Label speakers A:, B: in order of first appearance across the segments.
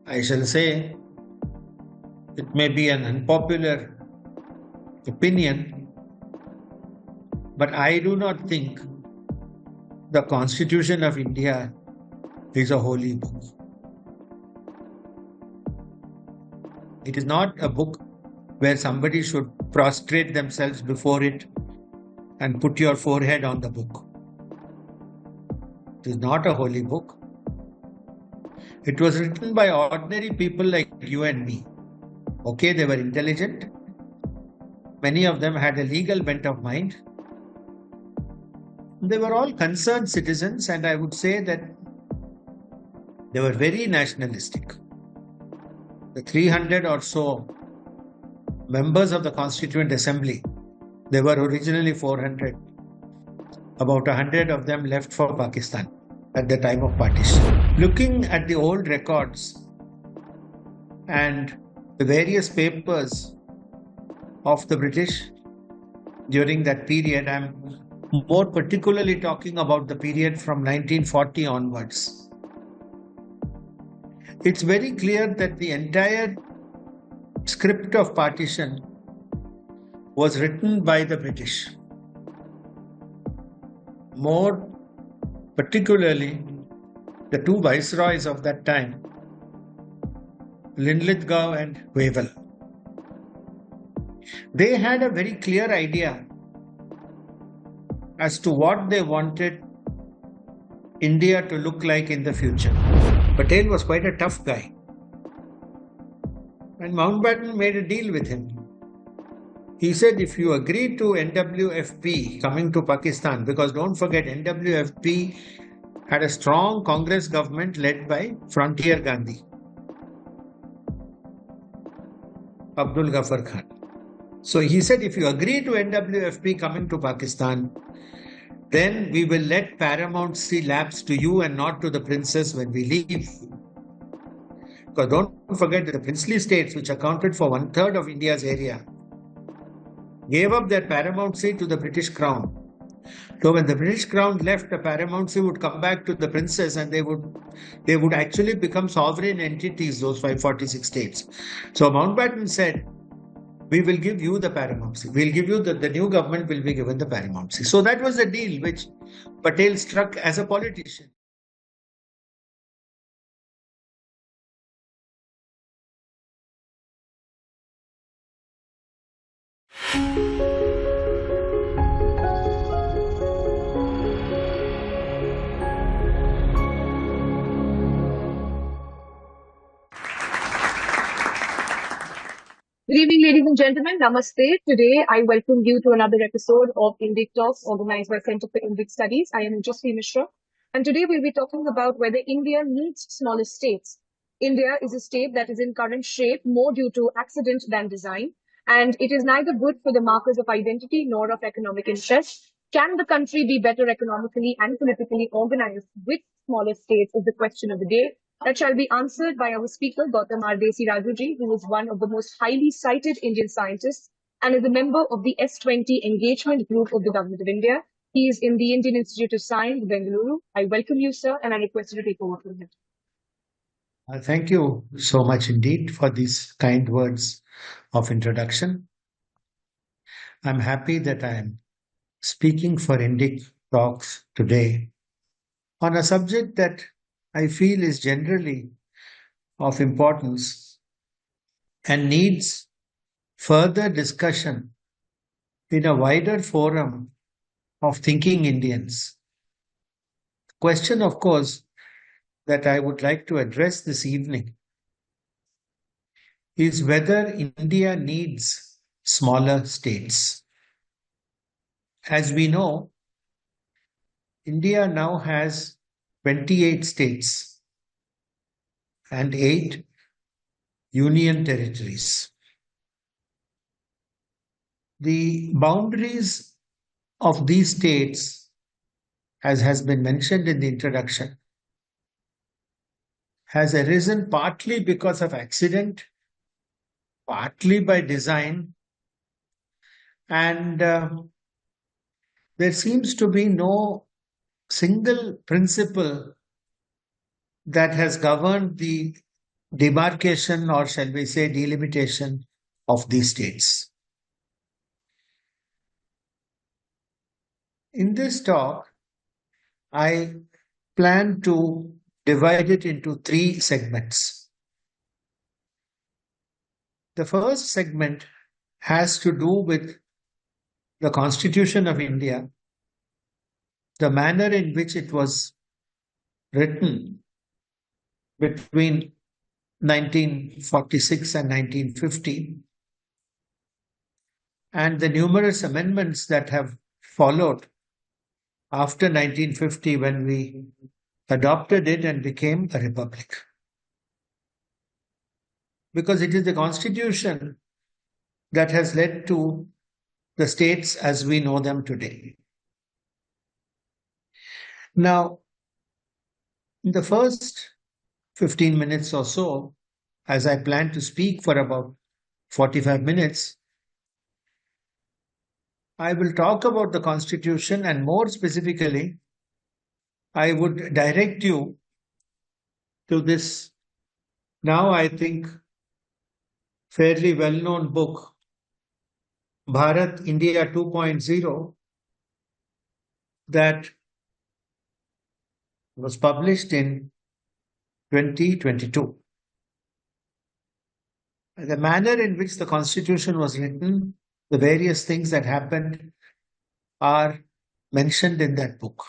A: I shall say, it may be an unpopular opinion, but I do not think the Constitution of India is a holy book. It is not a book where somebody should prostrate themselves before it and put your forehead on the book. It is not a holy book. It was written by ordinary people like you and me. Okay, they were intelligent. Many of them had a legal bent of mind. They were all concerned citizens, and I would say that they were very nationalistic. The 300 or so members of the Constituent Assembly, they were originally 400. About 100 of them left for Pakistan at the time of partition. Looking at the old records and the various papers of the British during that period, I'm more particularly talking about the period from 1940 onwards. It's very clear that the entire script of partition was written by the British. More particularly, the two viceroys of that time, Linlithgow and Wavell. They had a very clear idea as to what they wanted India to look like in the future. Patel was quite a tough guy. And Mountbatten made a deal with him. He said, if you agree to NWFP coming to Pakistan, because don't forget, NWFP had a strong Congress government led by Frontier Gandhi, Abdul Ghaffar Khan. So he said, if you agree to NWFP coming to Pakistan, then we will let paramountcy lapse to you and not to the princess when we leave. Because don't forget that the princely states, which accounted for 1/3 of India's area, gave up their paramountcy to the British Crown. So when the British Crown left, the paramountcy would come back to the princess, and they would actually become sovereign entities, those 546 states. So Mountbatten said, we will give you the paramountcy. We'll give you the new government will be given the paramountcy. So that was the deal which Patel struck as a politician.
B: Good evening, ladies and gentlemen. Namaste. Today, I welcome you to another episode of Indic Talks, organized by Center for Indic Studies. I am Ujjwali Mishra, and today we'll be talking about whether India needs smaller states. India is a state that is in current shape more due to accident than design, and it is neither good for the markers of identity nor of economic interest. Can the country be better economically and politically organized with smaller states is the question of the day. That shall be answered by our speaker, Gautam R, Desiraju, who is one of the most highly cited Indian scientists and is a member of the S20 Engagement Group of the Government of India. He is in the Indian Institute of Science, Bengaluru. I welcome you, sir, and I request you to take over from him.
A: Thank you so much indeed for these kind words of introduction. I'm happy that I am speaking for Indic Talks today on a subject that I feel is generally of importance and needs further discussion in a wider forum of thinking Indians. The question, of course, that I would like to address this evening is whether India needs smaller states. As we know, India now has 28 states and 8 union territories. The boundaries of these states, as has been mentioned in the introduction, has arisen partly because of accident, partly by design, and there seems to be no single principle that has governed the demarcation, or shall we say delimitation of these states. In this talk, I plan to divide it into three segments. The first segment has to do with the Constitution of India, the manner in which it was written between 1946 and 1950, and the numerous amendments that have followed after 1950 when we adopted it and became a republic. Because it is the Constitution that has led to the states as we know them today. Now, in the first 15 minutes or so, as I plan to speak for about 45 minutes, I will talk about the Constitution, and more specifically, I would direct you to this, now I think, fairly well-known book, Bharat India 2.0, that was published in 2022. The manner in which the Constitution was written, the various things that happened are mentioned in that book.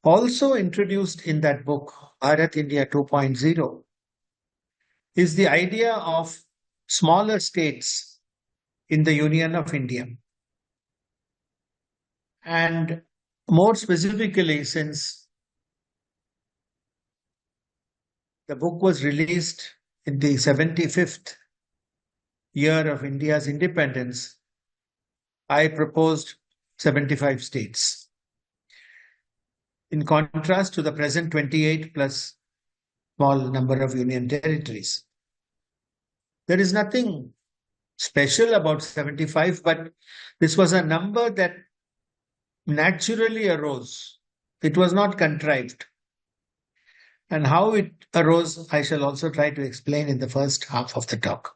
A: Also introduced in that book, Bharat India 2.0, is the idea of smaller states in the Union of India. And more specifically, since the book was released in the 75th year of India's independence, I proposed 75 states. In contrast to the present 28 plus small number of union territories. There is nothing special about 75, but this was a number that naturally arose. It was not contrived. And how it arose, I shall also try to explain in the first half of the talk.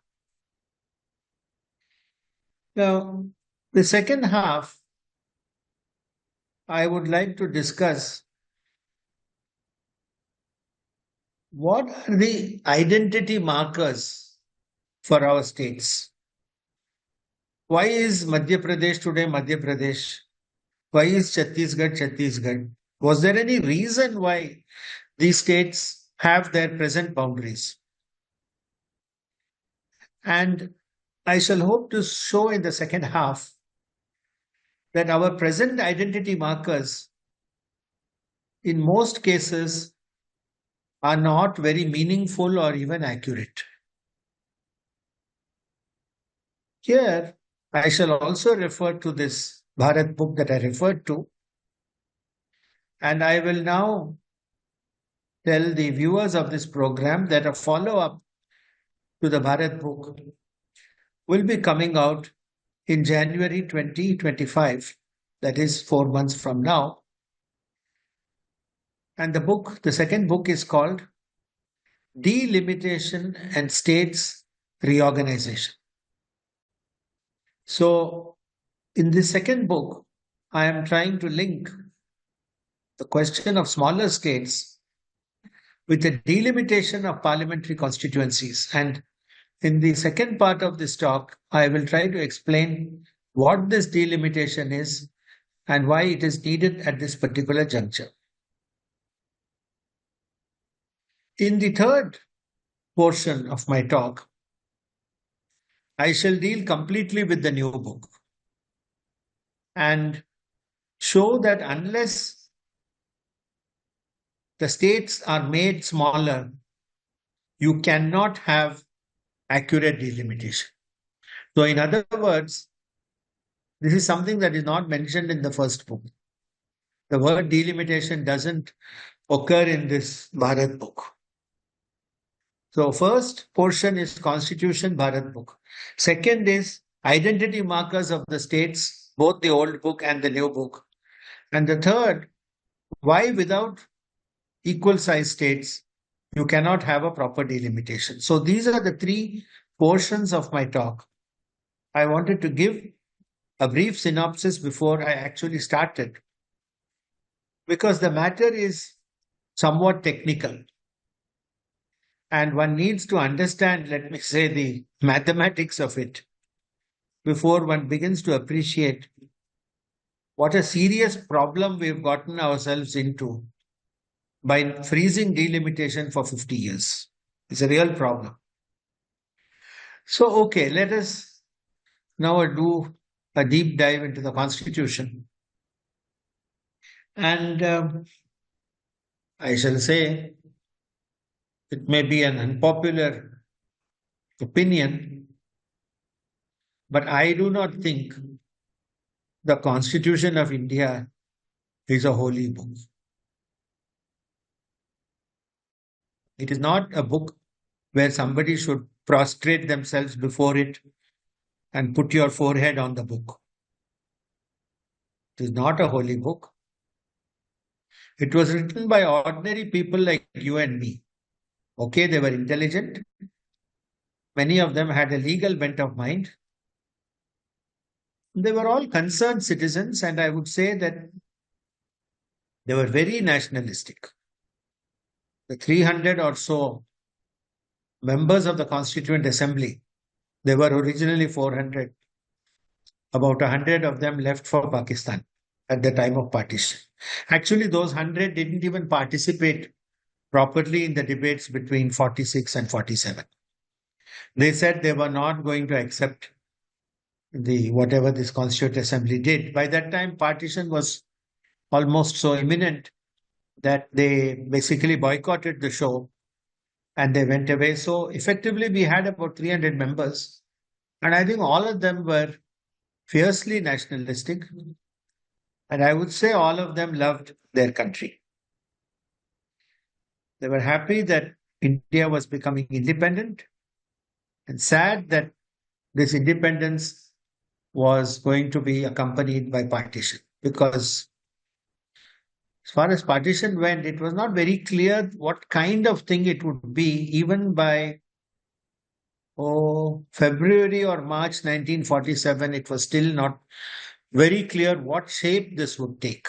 A: Now, the second half, I would like to discuss what are the identity markers for our states. Why is Madhya Pradesh today Madhya Pradesh? Why is Chhattisgarh Chhattisgarh? Was there any reason why these states have their present boundaries? And I shall hope to show in the second half that our present identity markers, in most cases, are not very meaningful or even accurate. Here, I shall also refer to this Bharat book that I referred to, and I will now tell the viewers of this program that a follow-up to the Bharat book will be coming out in January 2025, that is 4 months from now. And the second book is called Delimitation and States Reorganization. So, in this second book, I am trying to link the question of smaller states with the delimitation of parliamentary constituencies. And in the second part of this talk, I will try to explain what this delimitation is and why it is needed at this particular juncture. In the third portion of my talk, I shall deal completely with the new book and show that unless the states are made smaller, you cannot have accurate delimitation. So in other words, this is something that is not mentioned in the first book. The word delimitation doesn't occur in this Bharat book. So first portion is Constitution Bharat book. Second is identity markers of the states, both the old book and the new book. And the third, why without equal size states, you cannot have a proper delimitation. So these are the three portions of my talk. I wanted to give a brief synopsis before I actually started, because the matter is somewhat technical and one needs to understand, let me say, the mathematics of it before one begins to appreciate what a serious problem we've gotten ourselves into by freezing delimitation for 50 years. It's a real problem. So, okay, let us now do a deep dive into the Constitution. And I shall say it may be an unpopular opinion, but I do not think the Constitution of India is a holy book. It is not a book where somebody should prostrate themselves before it and put your forehead on the book. It is not a holy book. It was written by ordinary people like you and me. Okay, they were intelligent. Many of them had a legal bent of mind. They were all concerned citizens, and I would say that they were very nationalistic. The 300 or so members of the Constituent Assembly, they were originally 400. About 100 of them left for Pakistan at the time of partition. Actually, those 100 didn't even participate properly in the debates between 46 and 47. They said they were not going to accept whatever this Constituent Assembly did. By that time, partition was almost so imminent that they basically boycotted the show and they went away. So effectively, we had about 300 members. And I think all of them were fiercely nationalistic. And I would say all of them loved their country. They were happy that India was becoming independent and sad that this independence was going to be accompanied by partition, because as far as partition went, it was not very clear what kind of thing it would be. Even by February or March 1947, it was still not very clear what shape this would take.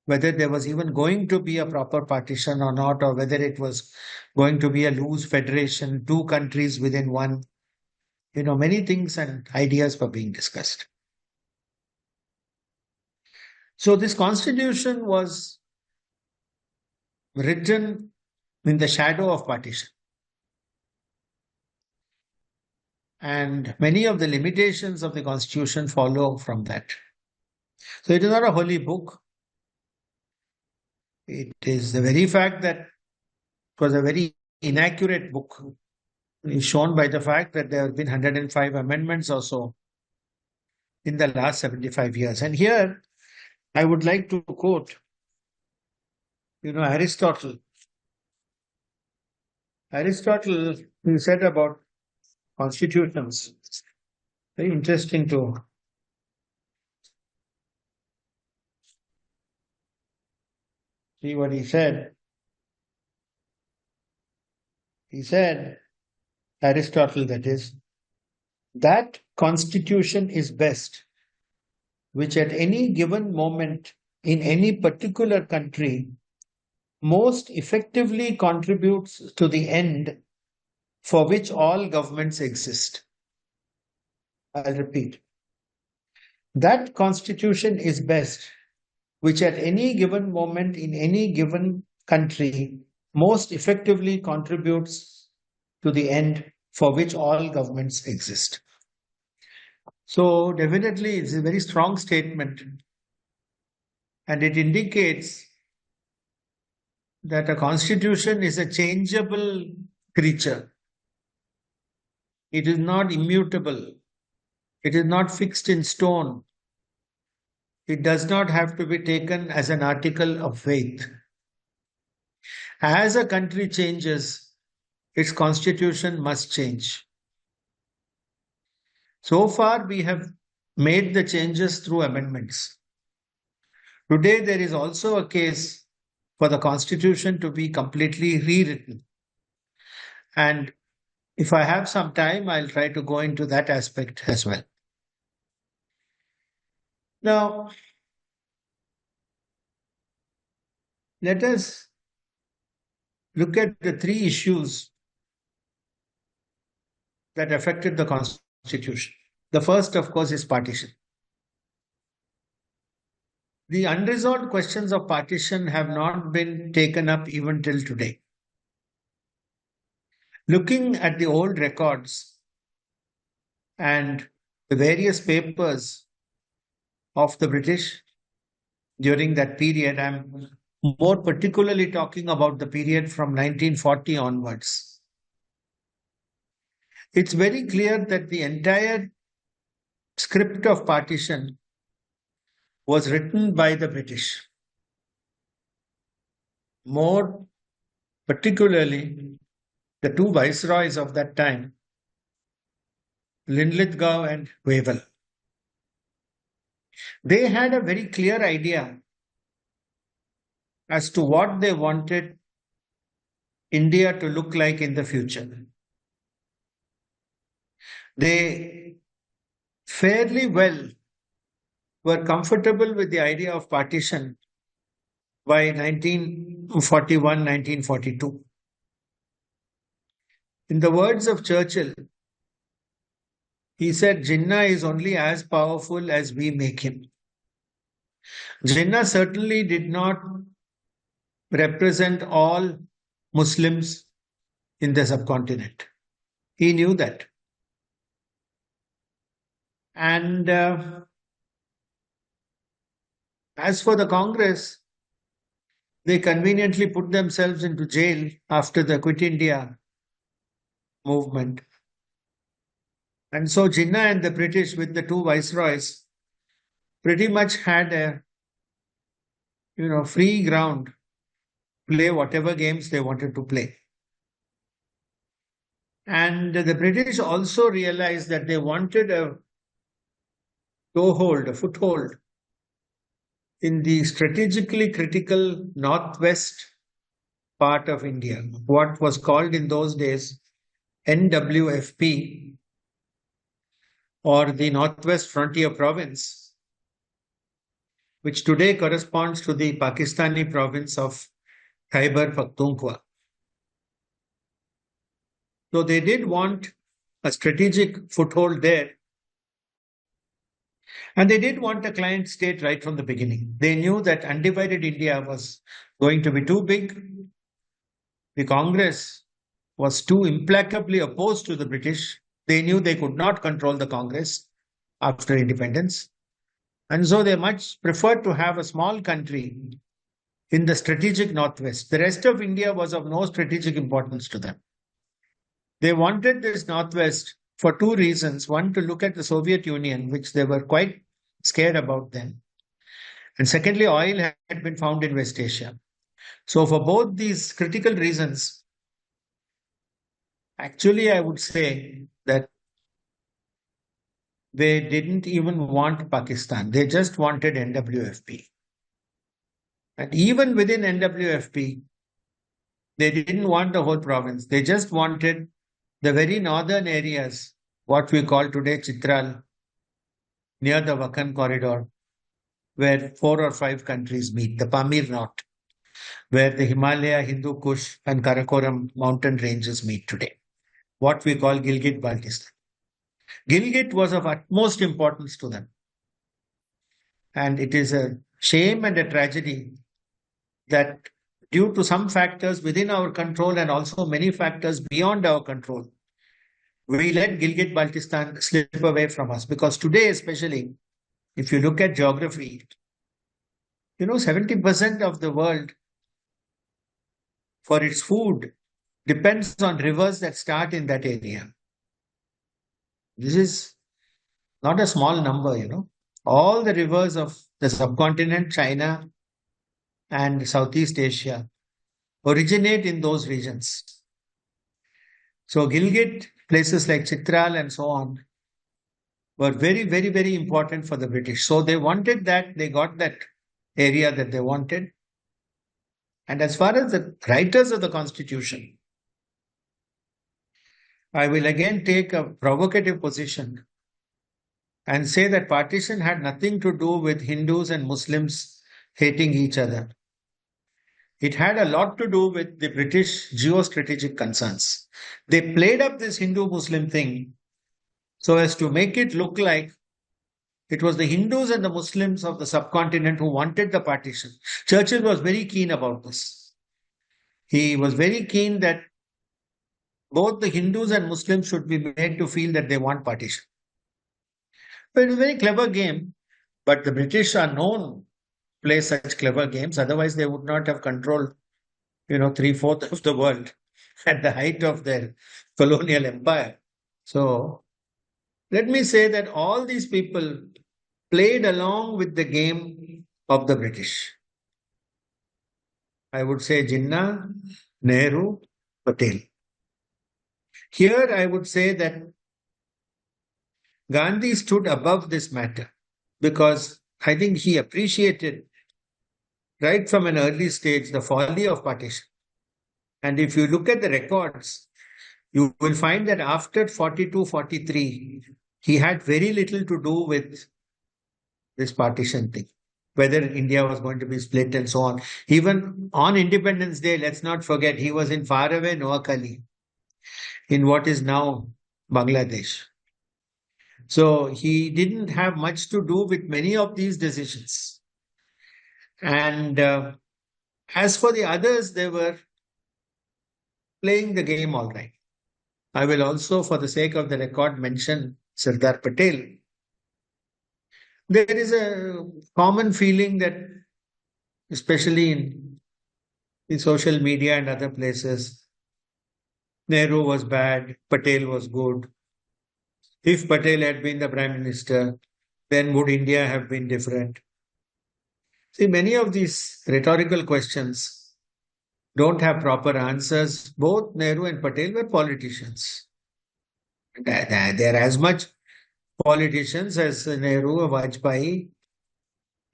A: Whether there was even going to be a proper partition or not, or whether it was going to be a loose federation, two countries within one. Many things and ideas were being discussed. So this constitution was written in the shadow of partition. And many of the limitations of the constitution follow from that. So it is not a holy book. It is the very fact that it was a very inaccurate book is shown by the fact that there have been 105 amendments or so in the last 75 years. And here I would like to quote, Aristotle. Aristotle, he said about constitutions, very interesting to see what he said. He said, Aristotle that is, that constitution is best, which at any given moment in any particular country most effectively contributes to the end for which all governments exist. I'll repeat. That constitution is best, which at any given moment in any given country most effectively contributes to the end for which all governments exist. So definitely it's a very strong statement, and it indicates that a constitution is a changeable creature. It is not immutable. It is not fixed in stone. It does not have to be taken as an article of faith. As a country changes, its constitution must change. So far, we have made the changes through amendments. Today, there is also a case for the constitution to be completely rewritten. And if I have some time, I'll try to go into that aspect as well. Now, let us look at the three issues that affected the constitution. The first, of course, is partition. The unresolved questions of partition have not been taken up even till today. Looking at the old records and the various papers of the British during that period, I'm more particularly talking about the period from 1940 onwards. It's very clear that the entire script of partition was written by the British. More particularly, the two viceroys of that time, Linlithgow and Wavell. They had a very clear idea as to what they wanted India to look like in the future. They fairly well were comfortable with the idea of partition by 1941, 1942. In the words of Churchill, he said, Jinnah is only as powerful as we make him. Jinnah certainly did not represent all Muslims in the subcontinent. He knew that. And as for the Congress, they conveniently put themselves into jail after the Quit India movement. And so Jinnah and the British, with the two viceroys, pretty much had a free ground, play whatever games they wanted to play. And the British also realized that they wanted a toehold, a foothold in the strategically critical northwest part of India, what was called in those days NWFP, or the Northwest Frontier Province, which today corresponds to the Pakistani province of Khyber Pakhtunkhwa. So they did want a strategic foothold there. And they did want a client state right from the beginning. They knew that undivided India was going to be too big. The Congress was too implacably opposed to the British. They knew they could not control the Congress after independence. And so they much preferred to have a small country in the strategic northwest. The rest of India was of no strategic importance to them. They wanted this northwest for two reasons. One, to look at the Soviet Union, which they were quite scared about then. And secondly, oil had been found in West Asia. So for both these critical reasons, actually, I would say that they didn't even want Pakistan. They just wanted NWFP. And even within NWFP, they didn't want the whole province. They just wanted the very northern areas, what we call today Chitral, near the Wakhan corridor, where 4 or 5 countries meet, the Pamir Knot, where the Himalaya, Hindu Kush, and Karakoram mountain ranges meet today, what we call Gilgit-Baltistan. Gilgit was of utmost importance to them. And it is a shame and a tragedy that due to some factors within our control and also many factors beyond our control, we let Gilgit-Baltistan slip away from us. Because today, especially, if you look at geography, 70% of the world for its food depends on rivers that start in that area. This is not a small number, All the rivers of the subcontinent, China and Southeast Asia, originate in those regions. So Gilgit, places like Chitral and so on, were very, very, very important for the British. So they wanted that, they got that area that they wanted. And as far as the writers of the Constitution, I will again take a provocative position and say that partition had nothing to do with Hindus and Muslims hating each other. It had a lot to do with the British geostrategic concerns. They played up this Hindu-Muslim thing so as to make it look like it was the Hindus and the Muslims of the subcontinent who wanted the partition. Churchill was very keen about this. He was very keen that both the Hindus and Muslims should be made to feel that they want partition. But it was a very clever game, but the British are known to play such clever games. Otherwise, they would not have controlled, 3/4 of the world at the height of their colonial empire. So let me say that all these people played along with the game of the British. I would say Jinnah, Nehru, Patel. Here I would say that Gandhi stood above this matter because I think he appreciated right from an early stage the folly of partition. And if you look at the records, you will find that after 42-43, he had very little to do with this partition thing, whether India was going to be split and so on. Even on Independence Day, let's not forget, he was in faraway Noakhali, in what is now Bangladesh. So he didn't have much to do with many of these decisions. And as for the others, they were playing the game all right. I will also, for the sake of the record, mention Sardar Patel. There is a common feeling that, especially in social media and other places, Nehru was bad, Patel was good. If Patel had been the Prime Minister, then would India have been different? See, many of these rhetorical questions don't have proper answers. Both Nehru and Patel were politicians. They're as much politicians as Nehru, Vajpayee,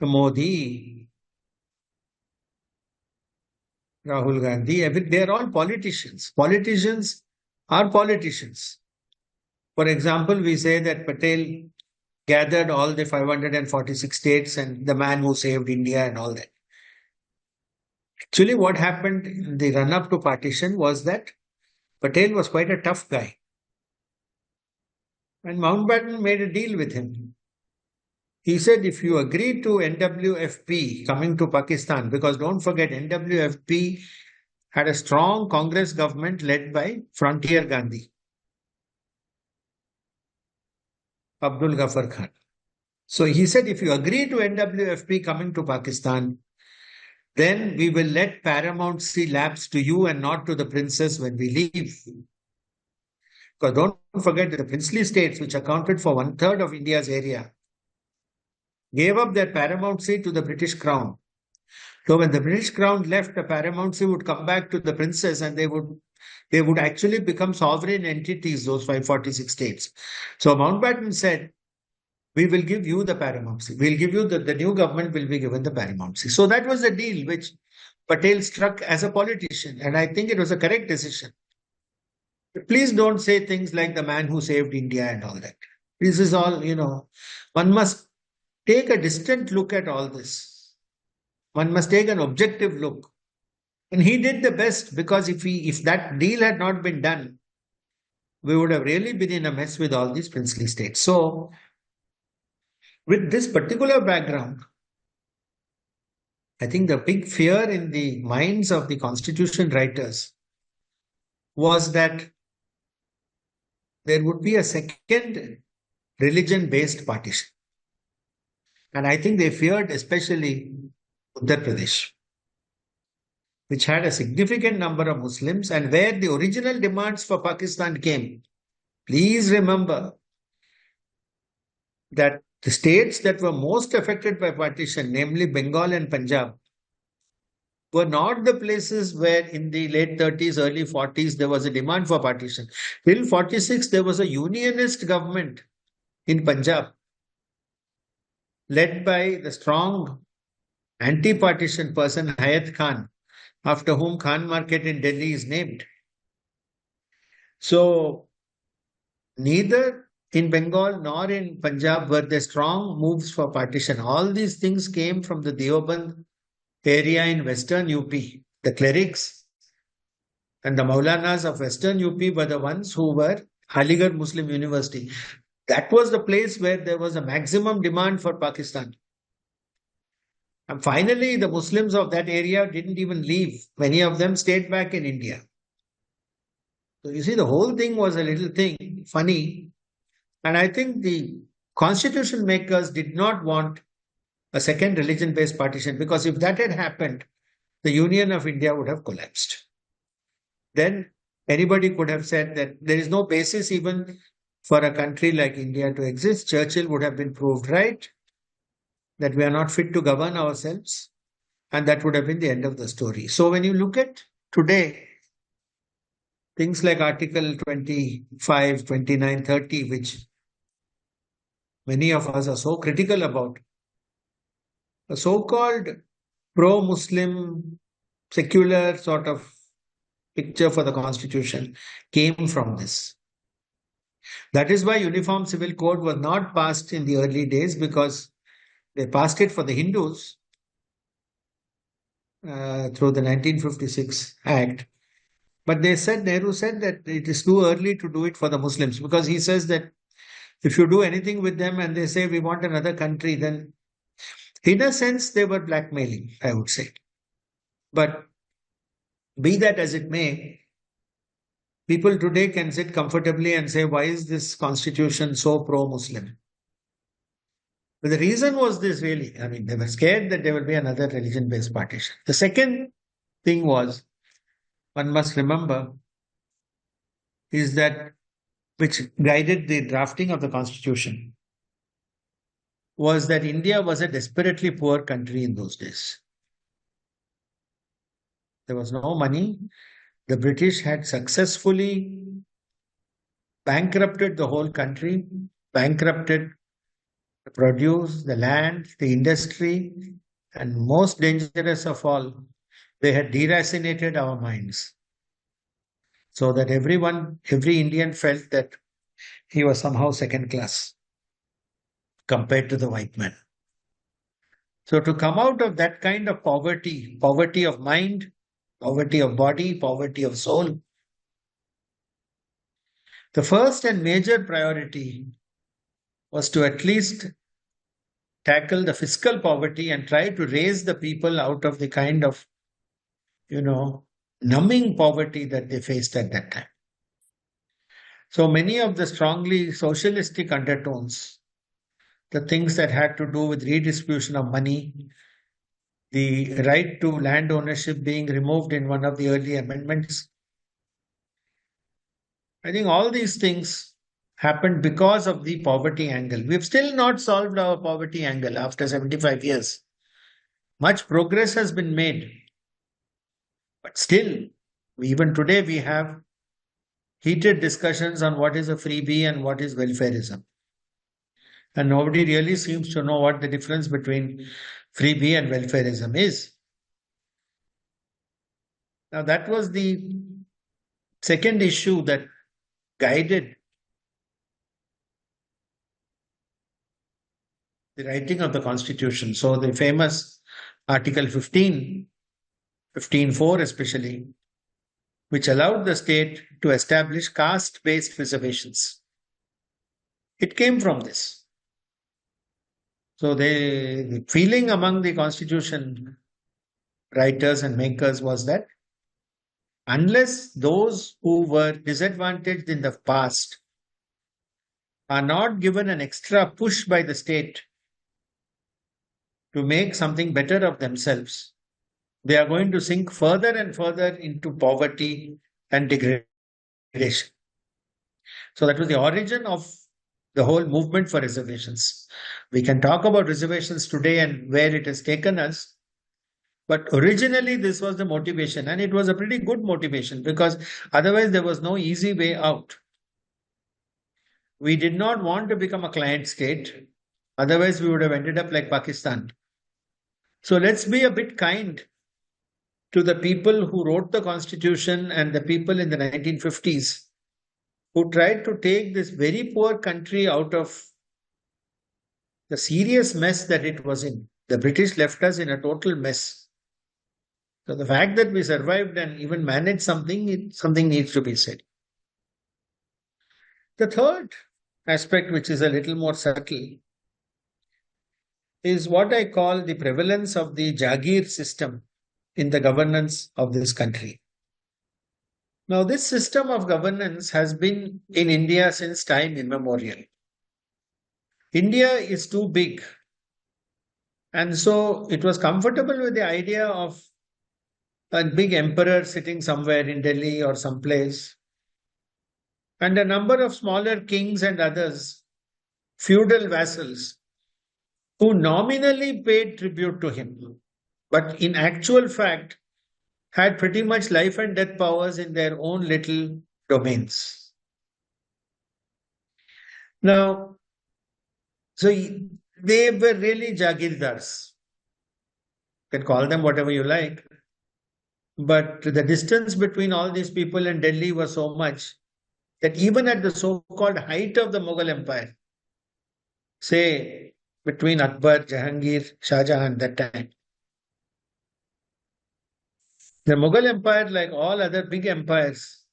A: Modi, Rahul Gandhi. They're all politicians. Politicians are politicians. For example, we say that Patel gathered all the 546 states and the man who saved India and all that. Actually, what happened in the run-up to partition was that Patel was quite a tough guy. And Mountbatten made a deal with him. He said, if you agree to NWFP coming to Pakistan, because don't forget, NWFP had a strong Congress government led by Frontier Gandhi, Abdul Ghaffar Khan. So he said, if you agree to NWFP coming to Pakistan, then we will let paramountcy lapse to you and not to the princess when we leave. Because don't forget that the princely states, which accounted for 1/3 of India's area, gave up their paramountcy to the British Crown. So when the British Crown left, the paramountcy would come back to the princess and they would actually become sovereign entities, those 546 states. So Mountbatten said, we will give you the paramountcy. We'll give you the new government will be given the paramountcy. So that was the deal which Patel struck as a politician. And I think it was a correct decision. But please don't say things like the man who saved India and all that. This is all, one must take a distant look at all this. One must take an objective look. And he did the best because if that deal had not been done, we would have really been in a mess with all these princely states. So, with this particular background, I think the big fear in the minds of the constitution writers was that there would be a second religion-based partition. And I think they feared especially Uttar Pradesh, which had a significant number of Muslims and where the original demands for Pakistan came. Please remember that the states that were most affected by partition, namely Bengal and Punjab, were not the places where in the late 30s, early 40s, there was a demand for partition. Till 46, there was a unionist government in Punjab, led by the strong anti-partition person Hayat Khan, after whom Khan Market in Delhi is named. So neither in Bengal nor in Punjab were there strong moves for partition. All these things came from the Deoband area in western UP. The clerics and the Maulanas of western UP were the ones who were Aligarh Muslim University. That was the place where there was a maximum demand for Pakistan. And finally, the Muslims of that area didn't even leave. Many of them stayed back in India. So you see, the whole thing was a little thing, funny. And I think the constitution makers did not want a second religion based partition, because if that had happened, the Union of India would have collapsed. Then anybody could have said that there is no basis even for a country like India to exist. Churchill would have been proved right that we are not fit to govern ourselves, and that would have been the end of the story. So when you look at today, things like Article 25, 29, 30, which many of us are so critical about, a so-called pro-Muslim, secular sort of picture for the constitution came from this. That is why Uniform Civil Code was not passed in the early days, because they passed it for the Hindus through the 1956 Act. But Nehru said that it is too early to do it for the Muslims, because he says that if you do anything with them and they say we want another country, then in a sense they were blackmailing, I would say. But be that as it may, people today can sit comfortably and say, why is this constitution so pro-Muslim? But the reason was this, really. I mean, they were scared that there will be another religion-based partition. The second thing was, one must remember, is that which guided the drafting of the constitution was that India was a desperately poor country in those days. There was no money. The British had successfully bankrupted the whole country, bankrupted the produce, the land, the industry, and most dangerous of all, they had deracinated our minds. So that every Indian felt that he was somehow second class compared to the white man. So to come out of that kind of poverty, poverty of mind, poverty of body, poverty of soul, the first and major priority was to at least tackle the fiscal poverty and try to raise the people out of the kind of, numbing poverty that they faced at that time. So many of the strongly socialistic undertones, the things that had to do with redistribution of money, the right to land ownership being removed in one of the early amendments, I think all these things happened because of the poverty angle. We've still not solved our poverty angle after 75 years. Much progress has been made. But still, even today, we have heated discussions on what is a freebie and what is welfareism. And nobody really seems to know what the difference between freebie and welfareism is. Now, that was the second issue that guided the writing of the Constitution. So the famous Article 15, 15.4 especially, which allowed the state to establish caste-based reservations. It came from this. So the feeling among the Constitution writers and makers was that unless those who were disadvantaged in the past are not given an extra push by the state to make something better of themselves, they are going to sink further and further into poverty and degradation. So that was the origin of the whole movement for reservations. We can talk about reservations today and where it has taken us. But originally, this was the motivation, and it was a pretty good motivation, because otherwise there was no easy way out. We did not want to become a client state. Otherwise, we would have ended up like Pakistan. So let's be a bit kind to the people who wrote the constitution and the people in the 1950s who tried to take this very poor country out of the serious mess that it was in. The British left us in a total mess. So the fact that we survived and even managed something needs to be said. The third aspect, which is a little more subtle, is what I call the prevalence of the Jagir system in the governance of this country. Now, this system of governance has been in India since time immemorial. India is too big. And so it was comfortable with the idea of a big emperor sitting somewhere in Delhi or someplace, and a number of smaller kings and others, feudal vassals, who nominally paid tribute to him, but in actual fact had pretty much life and death powers in their own little domains. Now, so they were really Jagirdars. You can call them whatever you like. But the distance between all these people and Delhi was so much that even at the so-called height of the Mughal Empire, say between Akbar, Jahangir, Shah Jahan, that time, the Mughal Empire, like all other big empires,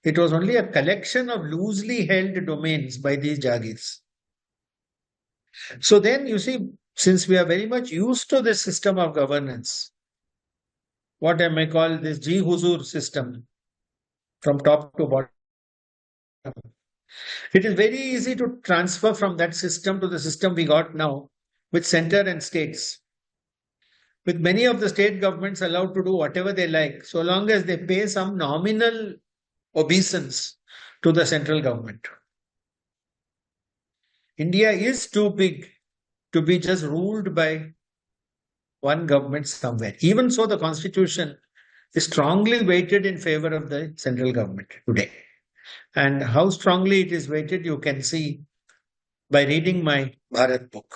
A: it was only a collection of loosely held domains by these Jagirs. So then you see, since we are very much used to this system of governance, what I may call this Ji Huzur system from top to bottom, it is very easy to transfer from that system to the system we got now with center and states. With many of the state governments allowed to do whatever they like, so long as they pay some nominal obeisance to the central government. India is too big to be just ruled by one government somewhere. Even so, the constitution is strongly weighted in favor of the central government today. And how strongly it is weighted, you can see by reading my Bharat book.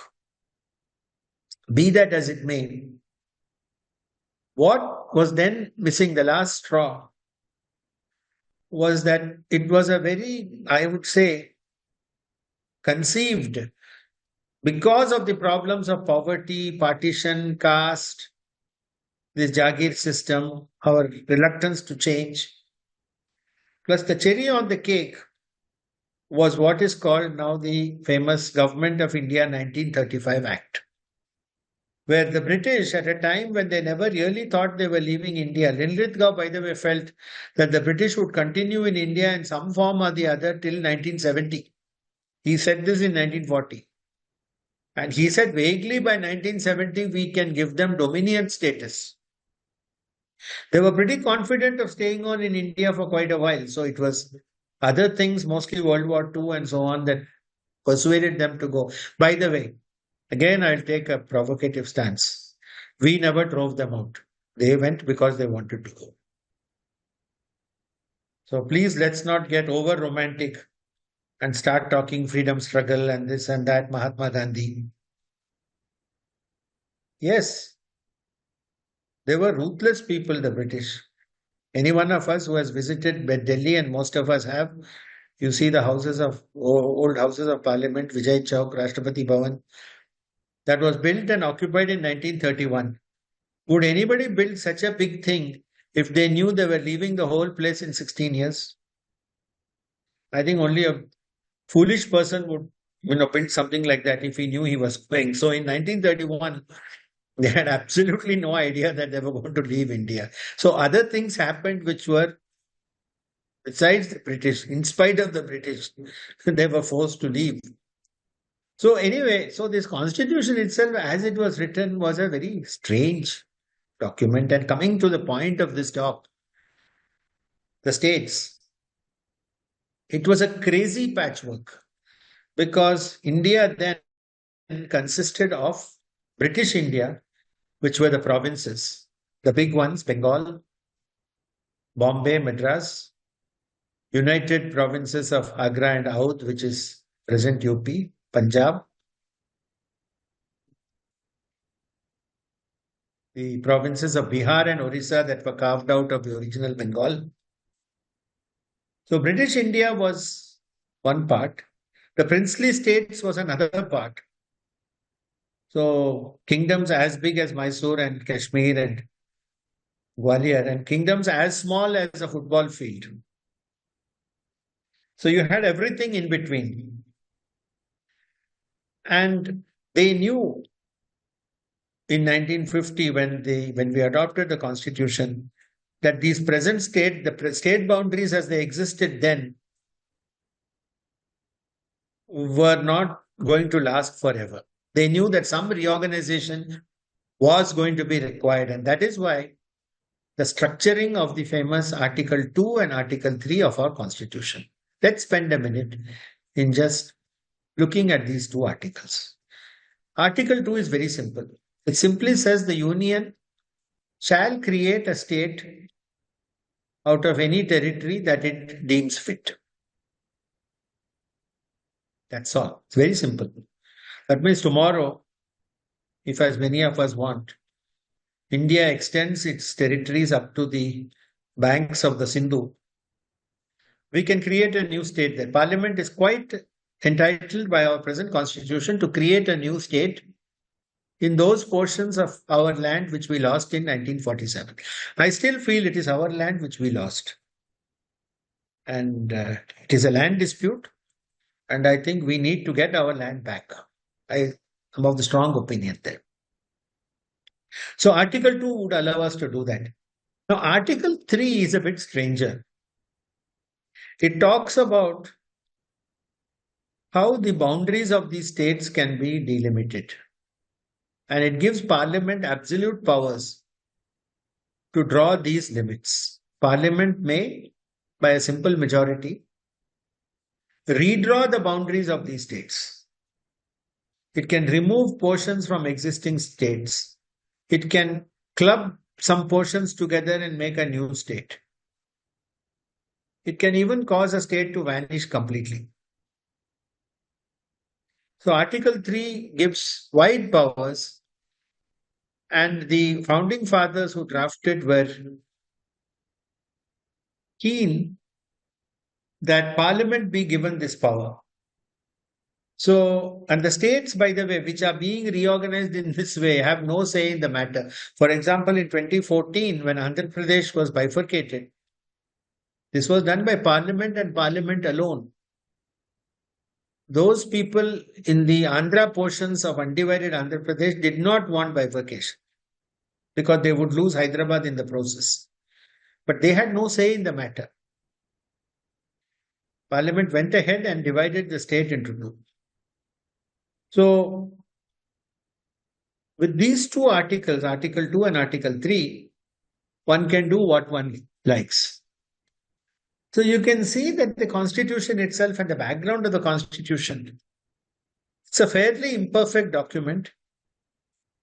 A: Be that as it may, what was then missing, the last straw, was that it was a very, I would say, conceived because of the problems of poverty, partition, caste, this Jagir system, our reluctance to change. Plus the cherry on the cake was what is called now the famous Government of India 1935 Act, where the British, at a time when they never really thought they were leaving India, Linlithgow, by the way, felt that the British would continue in India in some form or the other till 1970. He said this in 1940. And he said vaguely by 1970 we can give them dominion status. They were pretty confident of staying on in India for quite a while. So it was other things, mostly World War II and so on, that persuaded them to go. By the way, again, I'll take a provocative stance. We never drove them out. They went because they wanted to go. So please, let's not get over romantic and start talking freedom struggle and this and that, Mahatma Gandhi. Yes, they were ruthless people, the British. Any one of us who has visited Delhi, and most of us have, you see the houses of old houses of parliament, Vijay Chowk, Rashtrapati Bhavan, that was built and occupied in 1931. Would anybody build such a big thing if they knew they were leaving the whole place in 16 years? I think only a foolish person would build something like that if he knew he was going. So in 1931, they had absolutely no idea that they were going to leave India. So other things happened which were, besides the British, in spite of the British, they were forced to leave. So anyway, so this constitution itself, as it was written, was a very strange document. And coming to the point of this talk, the states, it was a crazy patchwork because India then consisted of British India, which were the provinces, the big ones, Bengal, Bombay, Madras, United Provinces of Agra and Oudh, which is present UP, Punjab, the provinces of Bihar and Orissa that were carved out of the original Bengal. So British India was one part. The princely states was another part. So kingdoms as big as Mysore and Kashmir and Gwalior, and kingdoms as small as a football field. So you had everything in between. And they knew in 1950 when we adopted the constitution that these present state boundaries as they existed then were not going to last forever. They knew that some reorganization was going to be required, and that is why the structuring of the famous Article 2 and Article 3 of our Constitution. Let's spend a minute in just looking at these two articles. Article 2 is very simple. It simply says the Union shall create a state out of any territory that it deems fit. That's all. It's very simple. That means tomorrow, if as many of us want, India extends its territories up to the banks of the Sindhu, we can create a new state there. Parliament is quite entitled by our present constitution to create a new state in those portions of our land which we lost in 1947. I still feel it is our land which we lost. And it is a land dispute. And I think we need to get our land back. I am of the strong opinion there. So Article 2 would allow us to do that. Now, Article 3 is a bit stranger. It talks about how the boundaries of these states can be delimited. And it gives Parliament absolute powers to draw these limits. Parliament may, by a simple majority, redraw the boundaries of these states. It can remove portions from existing states. It can club some portions together and make a new state. It can even cause a state to vanish completely. So Article 3 gives wide powers, and the founding fathers who drafted were keen that Parliament be given this power. So, and the states, by the way, which are being reorganized in this way have no say in the matter. For example, in 2014, when Andhra Pradesh was bifurcated, this was done by Parliament and Parliament alone. Those people in the Andhra portions of undivided Andhra Pradesh did not want bifurcation because they would lose Hyderabad in the process. But they had no say in the matter. Parliament went ahead and divided the state into two. So, with these two articles, Article 2 and Article 3, one can do what one likes. So you can see that the Constitution itself and the background of the Constitution, it's a fairly imperfect document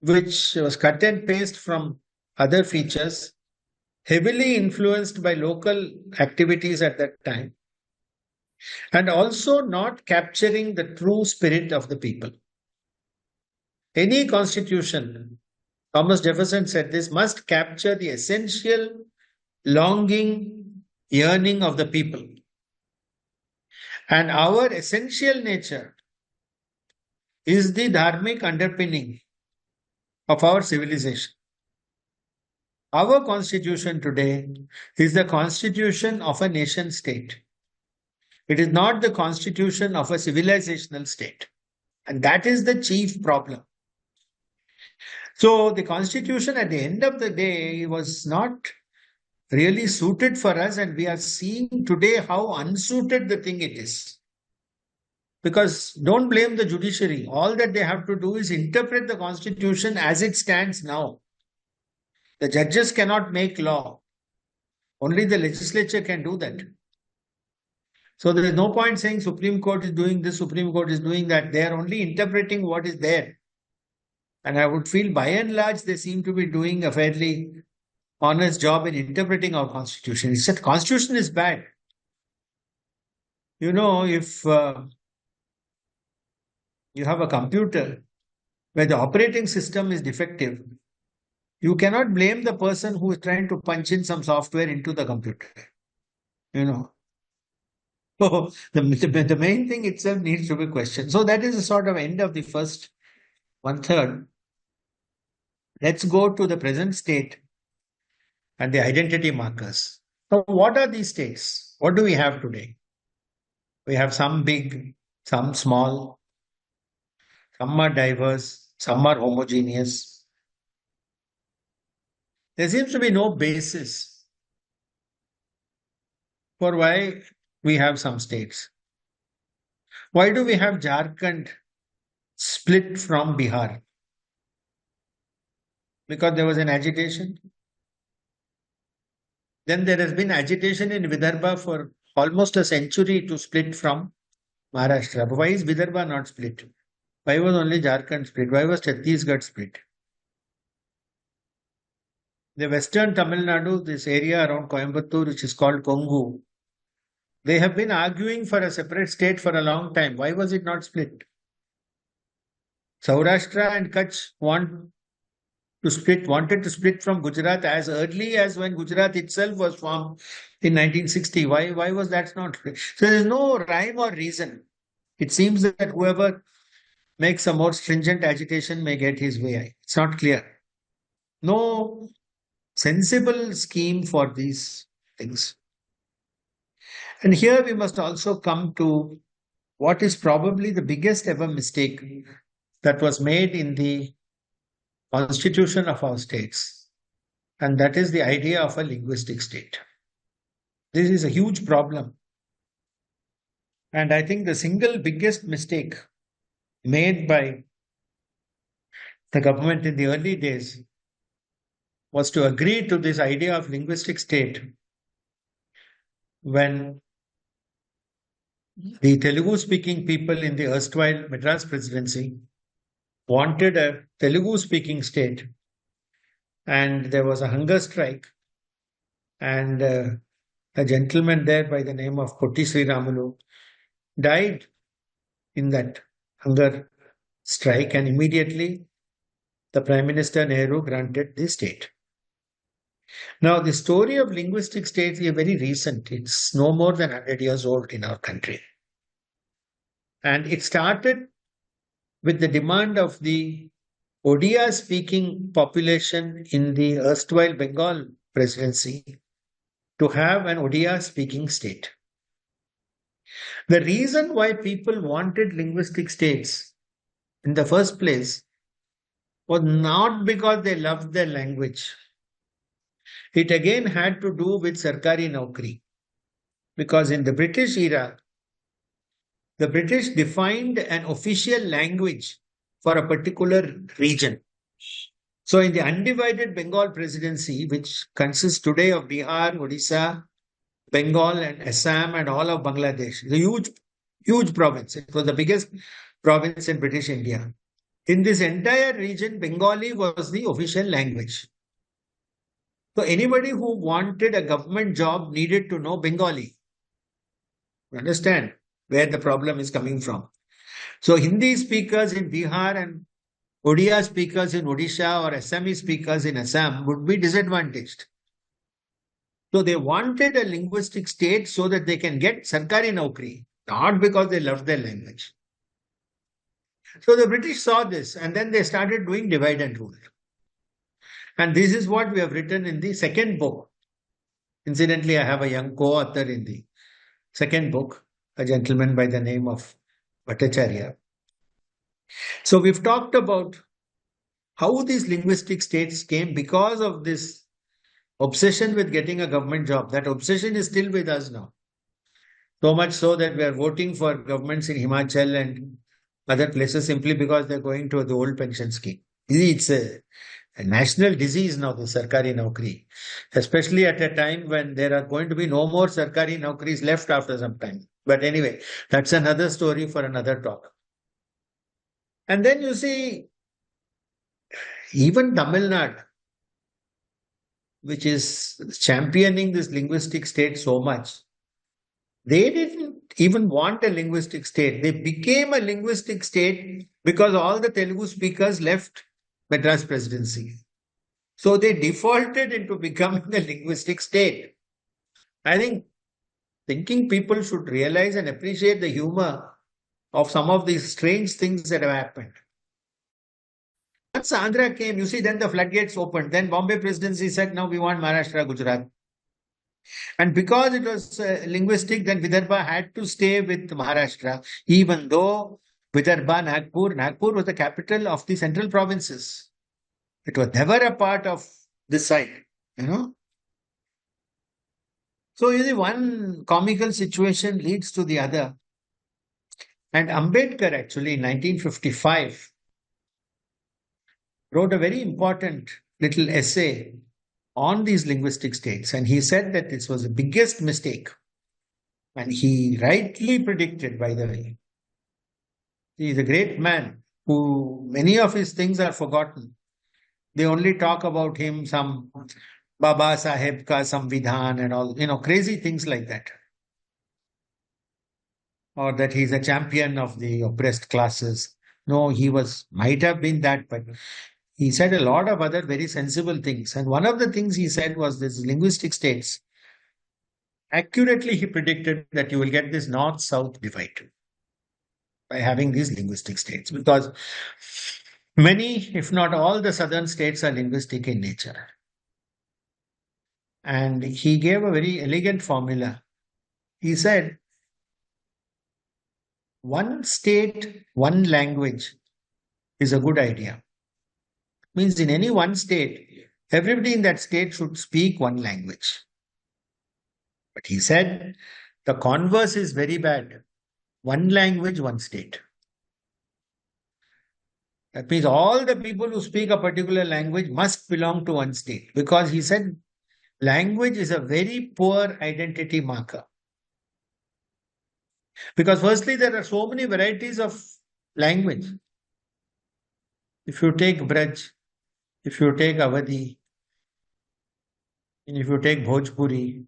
A: which was cut and paste from other features, heavily influenced by local activities at that time, and also not capturing the true spirit of the people. Any constitution, Thomas Jefferson said this, must capture the essential longing, yearning of the people. And our essential nature is the dharmic underpinning of our civilization. Our constitution today is the constitution of a nation state. It is not the constitution of a civilizational state. And that is the chief problem. So the constitution at the end of the day was not really suited for us, and we are seeing today how unsuited the thing it is. Because don't blame the judiciary. All that they have to do is interpret the constitution as it stands now. The judges cannot make law. Only the legislature can do that. So there is no point saying Supreme Court is doing this, Supreme Court is doing that. They are only interpreting what is there. And I would feel by and large they seem to be doing a fairly honest job in interpreting our constitution. It's that constitution is bad. You know, if you have a computer where the operating system is defective, You cannot blame the person who is trying to punch in some software into the computer. You know, so the main thing itself needs to be questioned. So that is the sort of end of the first one third. Let's go to the present state and the identity markers. So what are these states? What do we have today? We have some big, some small, some are diverse, some are homogeneous. There seems to be no basis for why we have some states. Why do we have Jharkhand split from Bihar? Because there was an agitation. Then there has been agitation in Vidarbha for almost a century to split from Maharashtra. But why is Vidarbha not split? Why was only Jharkhand split? Why was Chhattisgarh split? The western Tamil Nadu, this area around Coimbatore, which is called Kongu, they have been arguing for a separate state for a long time. Why was it not split? Saurashtra and Kutch wanted to split from Gujarat as early as when Gujarat itself was formed in 1960. Why was that not? So there is no rhyme or reason. It seems that whoever makes a more stringent agitation may get his way. It's not clear. No sensible scheme for these things. And here we must also come to what is probably the biggest ever mistake that was made in the constitution of our states. And that is the idea of a linguistic state. This is a huge problem. And I think the single biggest mistake made by the government in the early days was to agree to this idea of linguistic state when the Telugu speaking people in the erstwhile Madras presidency wanted a Telugu speaking state, and there was a hunger strike, and a gentleman there by the name of Potti Sriramulu died in that hunger strike, and immediately the Prime Minister Nehru granted the state. Now, the story of linguistic states is very recent. It's no more than 100 years old in our country. And it started with the demand of the Odia speaking population in the erstwhile Bengal presidency to have an Odia speaking state. The reason why people wanted linguistic states in the first place was not because they loved their language. It again had to do with Sarkari Naukri. Because in the British era, the British defined an official language for a particular region. So in the undivided Bengal presidency, which consists today of Bihar, Odisha, Bengal and Assam and all of Bangladesh, the huge province. It was the biggest province in British India. In this entire region, Bengali was the official language. So anybody who wanted a government job needed to know Bengali. You understand where the problem is coming from. So Hindi speakers in Bihar and Odia speakers in Odisha or Assami speakers in Assam would be disadvantaged. So they wanted a linguistic state so that they can get Sarkari Naukri, not because they loved their language. So the British saw this and then they started doing divide and rule. And this is what we have written in the second book. Incidentally, I have a young co-author in the second book, a gentleman by the name of Bhattacharya. So we've talked about how these linguistic states came because of this obsession with getting a government job. That obsession is still with us now. So much so that we are voting for governments in Himachal and other places simply because they're going to the old pension scheme. It's a national disease now, the Sarkari Naukri, especially at a time when there are going to be no more Sarkari Naukris left after some time. But anyway, that's another story for another talk. And then you see, even Tamil Nadu, which is championing this linguistic state so much, they didn't even want a linguistic state. They became a linguistic state because all the Telugu speakers left Madras presidency. So they defaulted into becoming a linguistic state. I think thinking people should realize and appreciate the humor of some of these strange things that have happened. Once Andhra came, you see, then the floodgates opened. Then Bombay presidency said, now we want Maharashtra, Gujarat. And because it was linguistic, then Vidarbha had to stay with Maharashtra, even though Vidarbha, Nagpur was the capital of the central provinces. It was never a part of this side, you know. So you see, one comical situation leads to the other. And Ambedkar actually in 1955 wrote a very important little essay on these linguistic states. And he said that this was the biggest mistake. And he rightly predicted, by the way. He is a great man who many of his things are forgotten. They only talk about him, some Baba Saheb ka Samvidhan and all, crazy things like that. Or that he's a champion of the oppressed classes. No, might have been that, but he said a lot of other very sensible things. And one of the things he said was this linguistic states. Accurately, he predicted that you will get this north-south divide by having these linguistic states, because many, if not all, the southern states are linguistic in nature. And he gave a very elegant formula. He said, one state, one language is a good idea. Means in any one state, everybody in that state should speak one language. But he said the converse is very bad. One language, one state. That means all the people who speak a particular language must belong to one state, because he said language is a very poor identity marker. Because firstly, there are so many varieties of language. If you take Braj, if you take Awadhi, and if you take Bhojpuri,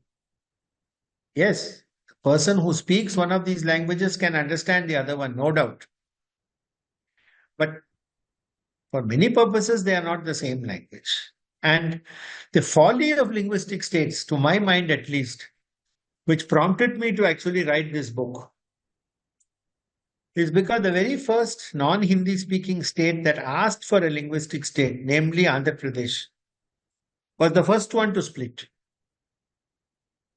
A: yes, the person who speaks one of these languages can understand the other one, no doubt. But for many purposes, they are not the same language. And the folly of linguistic states, to my mind at least, which prompted me to actually write this book, is because the very first non-Hindi speaking state that asked for a linguistic state, namely Andhra Pradesh, was the first one to split,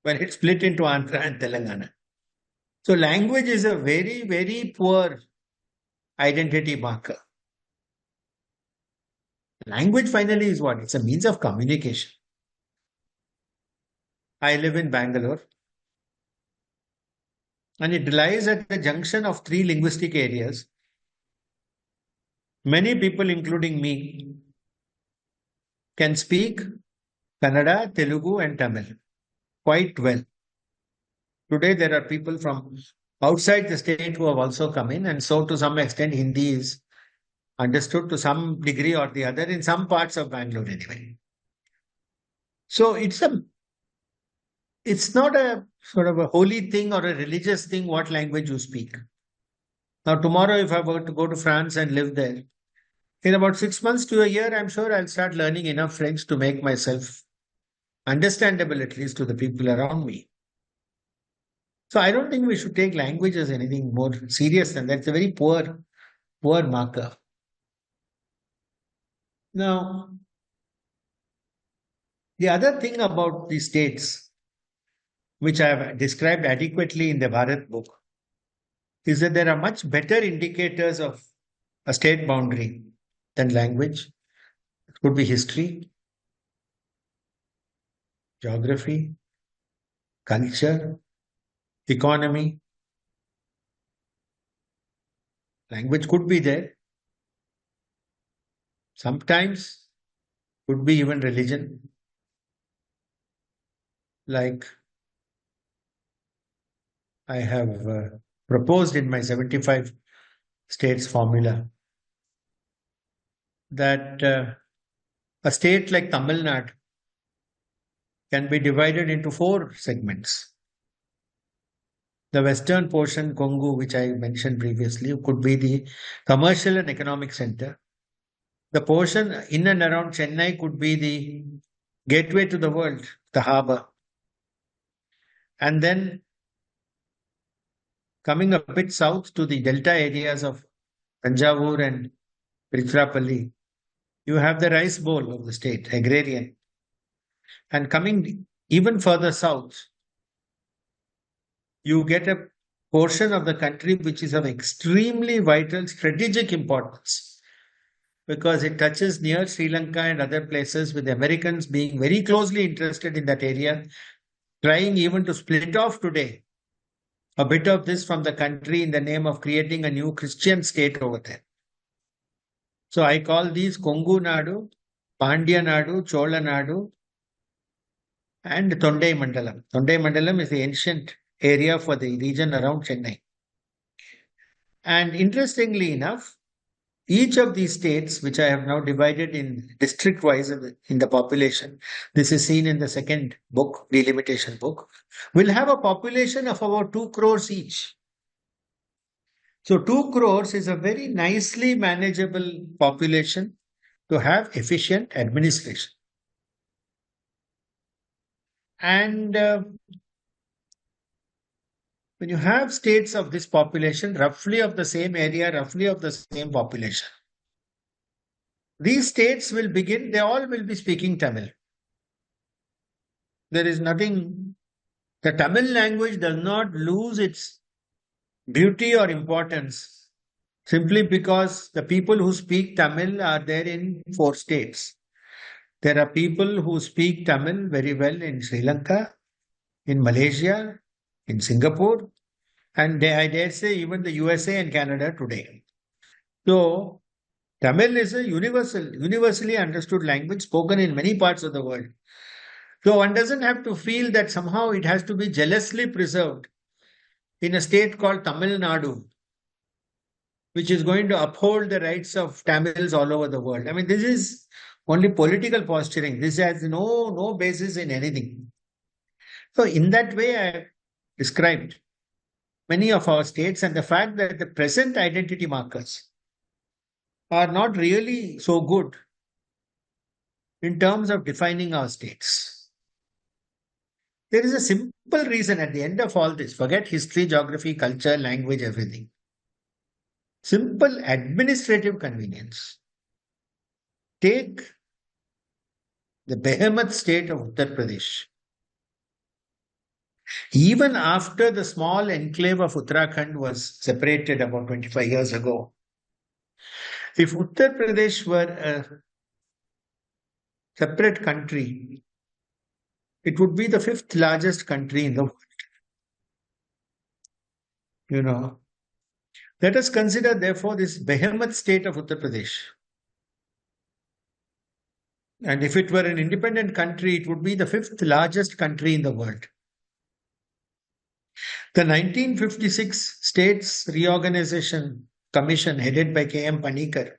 A: when it split into Andhra and Telangana. So language is a very, very poor identity marker. Language finally is what? It's a means of communication. I live in Bangalore, and it lies at the junction of three linguistic areas. Many people, including me, can speak Kannada, Telugu, and Tamil quite well. Today, there are people from outside the state who have also come in, and so to some extent, Hindi is understood to some degree or the other in some parts of Bangalore anyway. So it's not a sort of a holy thing or a religious thing what language you speak. Now, tomorrow, if I were to go to France and live there, in about 6 months to a year, I'm sure I'll start learning enough French to make myself understandable, at least to the people around me. So I don't think we should take language as anything more serious than that. It's a very poor marker. Now, the other thing about the states, which I have described adequately in the Bharat book, is that there are much better indicators of a state boundary than language. It could be history, geography, culture, economy. Language could be there. Sometimes could be even religion. Like I have proposed in my 75 states formula that a state like Tamil Nadu can be divided into 4 segments. The western portion, Kongu, which I mentioned previously, could be the commercial and economic center. The portion in and around Chennai could be the gateway to the world, the harbour. And then coming a bit south to the delta areas of Tanjavur and Tiruchirappalli, you have the rice bowl of the state, agrarian. And coming even further south, you get a portion of the country which is of extremely vital strategic importance because it touches near Sri Lanka and other places, with the Americans being very closely interested in that area, trying even to split off today a bit of this from the country in the name of creating a new Christian state over there. So I call these Kongu Nadu, Pandya Nadu, Chola Nadu, and Tondai Mandalam. Tondai Mandalam is the ancient area for the region around Chennai. And interestingly enough, each of these states, which I have now divided in district-wise in the population, this is seen in the second book, Delimitation book, will have a population of about 2 crores each. So 2 crores is a very nicely manageable population to have efficient administration. And when you have states of this population, roughly of the same area, roughly of the same population, these states will begin, they all will be speaking Tamil. There is nothing, the Tamil language does not lose its beauty or importance simply because the people who speak Tamil are there in 4 states. There are people who speak Tamil very well in Sri Lanka, in Malaysia, in Singapore, and I dare say even the USA and Canada today. So, Tamil is a universally understood language spoken in many parts of the world. So, one doesn't have to feel that somehow it has to be jealously preserved in a state called Tamil Nadu, which is going to uphold the rights of Tamils all over the world. I mean, this is only political posturing. This has no basis in anything. So, in that way, I described many of our states and the fact that the present identity markers are not really so good in terms of defining our states. There is a simple reason at the end of all this. Forget history, geography, culture, language, everything. Simple administrative convenience. Take the behemoth state of Uttar Pradesh. Even after the small enclave of Uttarakhand was separated about 25 years ago, if Uttar Pradesh were a separate country, it would be the 5th largest country in the world. You know, let us consider therefore this behemoth state of Uttar Pradesh. And if it were an independent country, it would be the 5th largest country in the world. The 1956 States Reorganization Commission, headed by K.M. Panikar,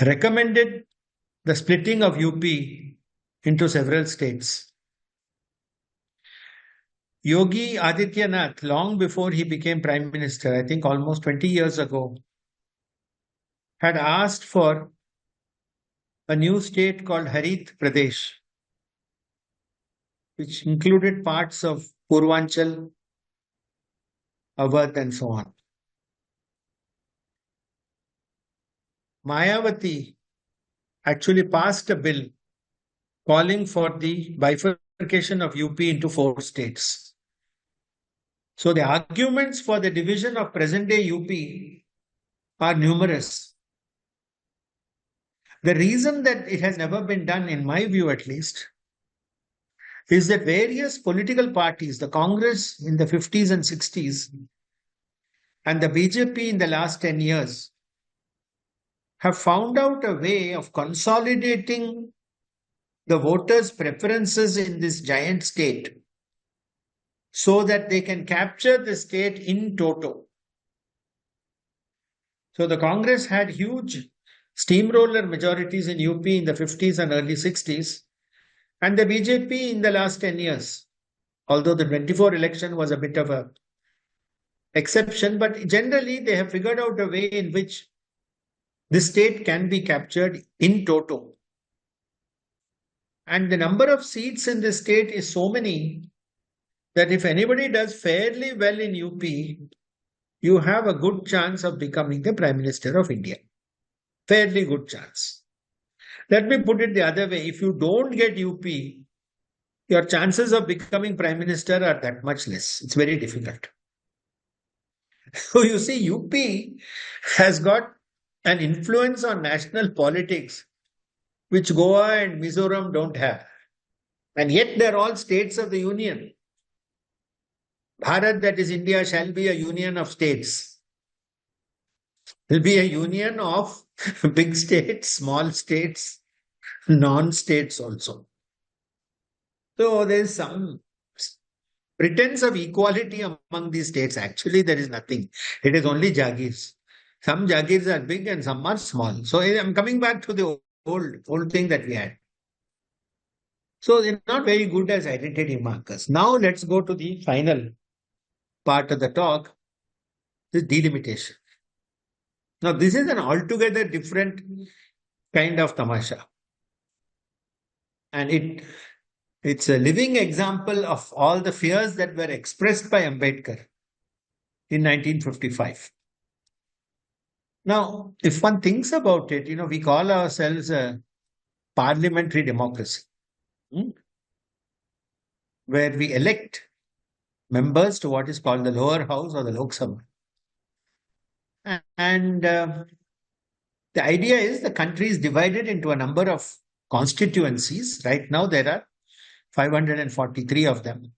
A: recommended the splitting of UP into several states. Yogi Adityanath, long before he became Prime Minister, I think almost 20 years ago, had asked for a new state called Harit Pradesh, which included parts of Purvanchal, Awadh, and so on. Mayawati actually passed a bill calling for the bifurcation of UP into 4 states. So the arguments for the division of present-day UP are numerous. The reason that it has never been done, in my view at least, is that various political parties, the Congress in the 50s and 60s, and the BJP in the last 10 years, have found out a way of consolidating the voters' preferences in this giant state so that they can capture the state in toto. So the Congress had huge steamroller majorities in UP in the 50s and early 60s, and the BJP in the last 10 years, although the 24 election was a bit of a exception, but generally they have figured out a way in which This state can be captured in toto. And the number of seats in this state is so many that if anybody does fairly well in UP, you have a good chance of becoming the Prime Minister of India. Fairly good chance. Let me put it the other way. If you don't get UP, your chances of becoming Prime Minister are that much less. It's very difficult. So you see, UP has got an influence on national politics which Goa and Mizoram don't have. And yet they're all states of the union. Bharat, that is India, shall be a union of states. It will be a union of big states, small states, non-states also. So there is some pretense of equality among these states. Actually, there is nothing. It is only Jagirs. Some Jagirs are big and some are small. So I'm coming back to the old thing that we had. So they're not very good as identity markers. Now let's go to the final part of the talk, the delimitation. Now this is an altogether different kind of tamasha. And it's a living example of all the fears that were expressed by Ambedkar in 1955. Now, if one thinks about it, we call ourselves a parliamentary democracy, where we elect members to what is called the lower house or the Lok Sabha. And the idea is the country is divided into a number of constituencies. Right now, there are 543 of them.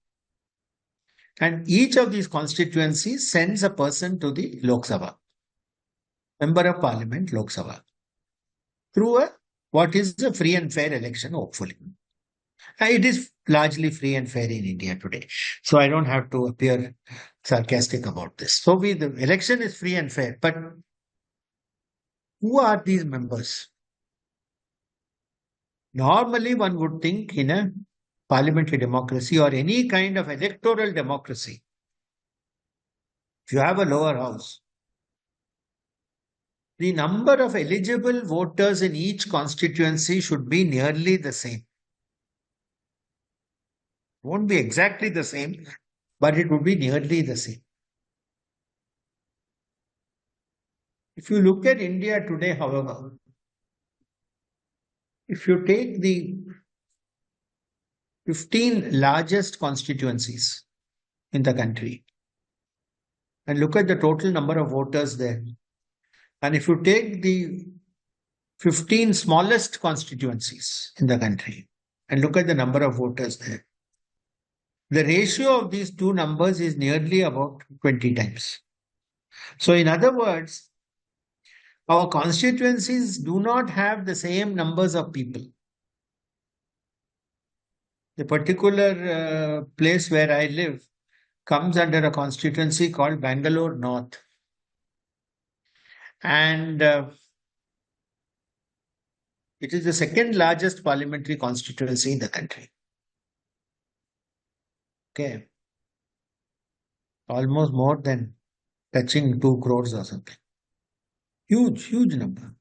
A: And each of these constituencies sends a person to the Lok Sabha, member of parliament, Lok Sabha, through what is a free and fair election, hopefully. It is largely free and fair in India today. So I don't have to appear sarcastic about this. So the election is free and fair. But who are these members? Normally, one would think in a parliamentary democracy or any kind of electoral democracy, if you have a lower house, the number of eligible voters in each constituency should be nearly the same. Won't be exactly the same, but it would be nearly the same. If you look at India today, however, if you take the 15 largest constituencies in the country and look at the total number of voters there, and if you take the 15 smallest constituencies in the country and look at the number of voters there, the ratio of these two numbers is nearly about 20 times. So in other words, our constituencies do not have the same numbers of people. The particular place where I live comes under a constituency called Bangalore North. And it is the second largest parliamentary constituency in the country. Okay. Almost more than touching 2 crores or something. Huge number.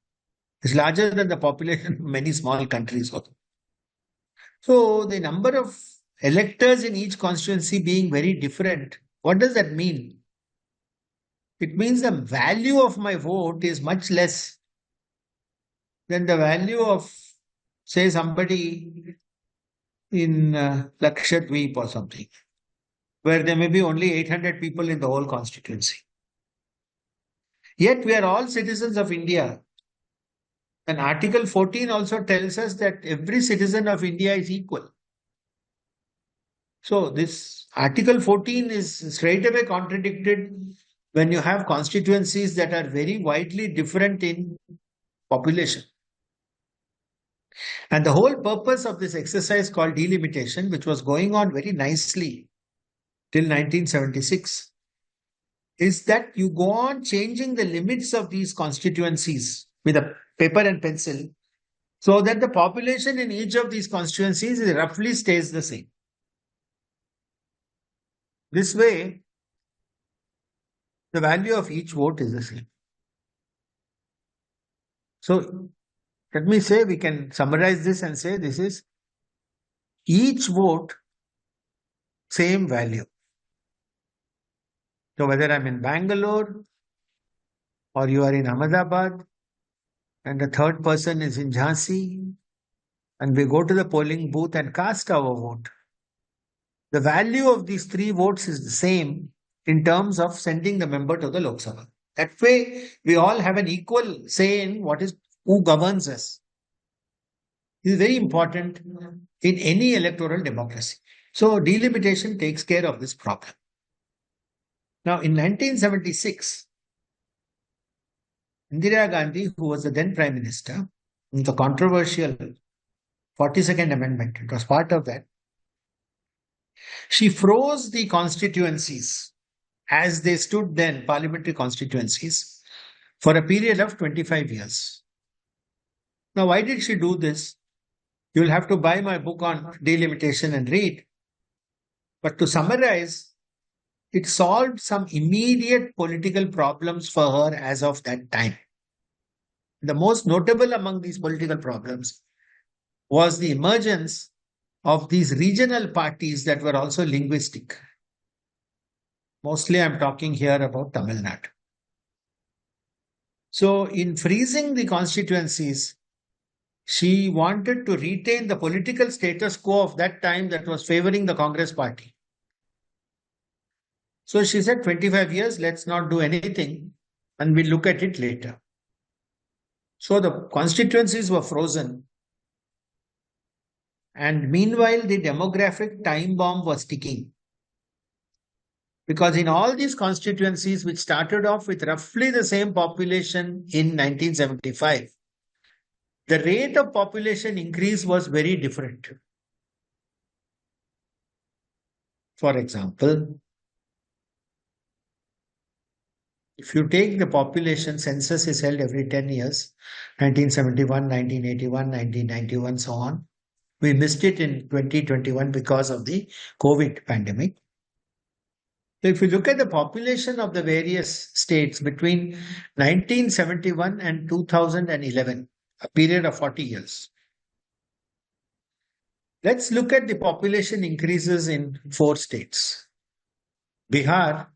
A: It's larger than the population of many small countries also. So the number of electors in each constituency being very different, what does that mean? It means the value of my vote is much less than the value of, say, somebody in Lakshadweep or something, where there may be only 800 people in the whole constituency. Yet we are all citizens of India. And Article 14 also tells us that every citizen of India is equal. So this Article 14 is straight away contradicted when you have constituencies that are very widely different in population. And the whole purpose of this exercise called delimitation, which was going on very nicely till 1976, is that you go on changing the limits of these constituencies with a paper and pencil so that the population in each of these constituencies roughly stays the same. This way, the value of each vote is the same. So let me say, we can summarize this and say this is each vote, same value. So whether I'm in Bangalore or you are in Ahmedabad and the third person is in Jhansi and we go to the polling booth and cast our vote, the value of these three votes is the same in terms of sending the member to the Lok Sabha. That way, we all have an equal say in who governs us. This is very important in any electoral democracy. So delimitation takes care of this problem. Now, in 1976, Indira Gandhi, who was the then Prime Minister, in the controversial 42nd Amendment, it was part of that, she froze the constituencies as they stood then, parliamentary constituencies, for a period of 25 years. Now, why did she do this? You'll have to buy my book on delimitation and read. But to summarize, it solved some immediate political problems for her as of that time. The most notable among these political problems was the emergence of these regional parties that were also linguistic. Mostly I'm talking here about Tamil Nadu. So in freezing the constituencies, she wanted to retain the political status quo of that time that was favoring the Congress party. So she said 25 years, let's not do anything and we'll look at it later. So the constituencies were frozen. And meanwhile, the demographic time bomb was ticking. Because in all these constituencies, which started off with roughly the same population in 1975, the rate of population increase was very different. For example, if you take the population, census is held every 10 years, 1971, 1981, 1991, so on. We missed it in 2021 because of the COVID pandemic. So if you look at the population of the various states between 1971 and 2011, a period of 40 years. Let's look at the population increases in 4 states. Bihar,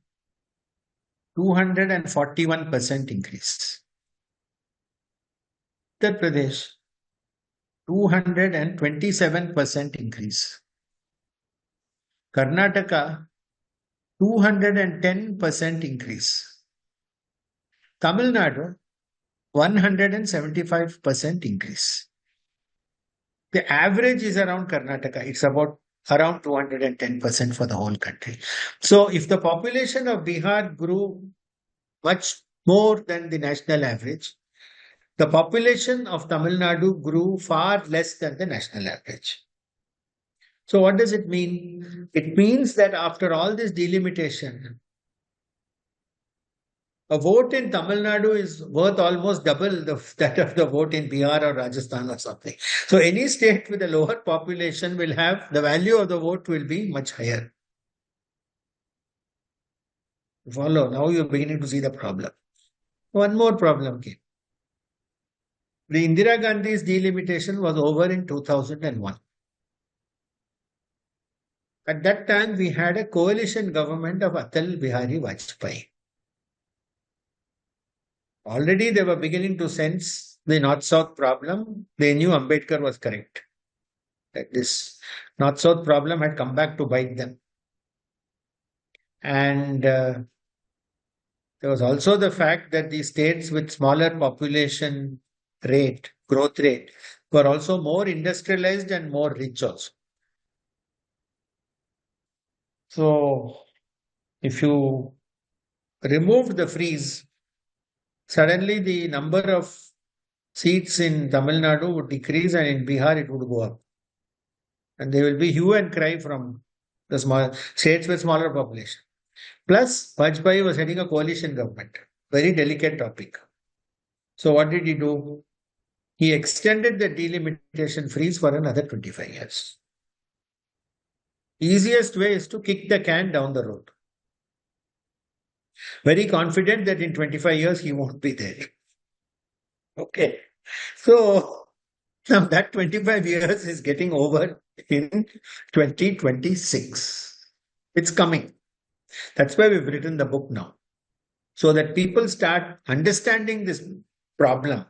A: 241% increase. Uttar Pradesh, 227% increase. Karnataka, 210% increase. Tamil Nadu, 175% increase. The average is around Karnataka. It's about around 210% for the whole country. So if the population of Bihar grew much more than the national average, the population of Tamil Nadu grew far less than the national average. So what does it mean? It means that after all this delimitation, a vote in Tamil Nadu is worth almost double that of the vote in Bihar or Rajasthan or something. So any state with a lower population will have, the value of the vote will be much higher. Follow, now you're beginning to see the problem. One more problem came. The Indira Gandhi's delimitation was over in 2001. At that time, we had a coalition government of Atal Bihari Vajpayee. Already they were beginning to sense the North-South problem. They knew Ambedkar was correct. That this North-South problem had come back to bite them. And there was also the fact that the states with smaller population rate, growth rate, were also more industrialized and more rich also. So if you remove the freeze, suddenly the number of seats in Tamil Nadu would decrease and in Bihar it would go up. And there will be hue and cry from the small states with smaller population. Plus, Vajpayee was heading a coalition government. Very delicate topic. So what did he do? He extended the delimitation freeze for another 25 years. Easiest way is to kick the can down the road. Very confident that in 25 years he won't be there. Okay. So now that 25 years is getting over in 2026. It's coming. That's why we've written the book now. So that people start understanding this problem.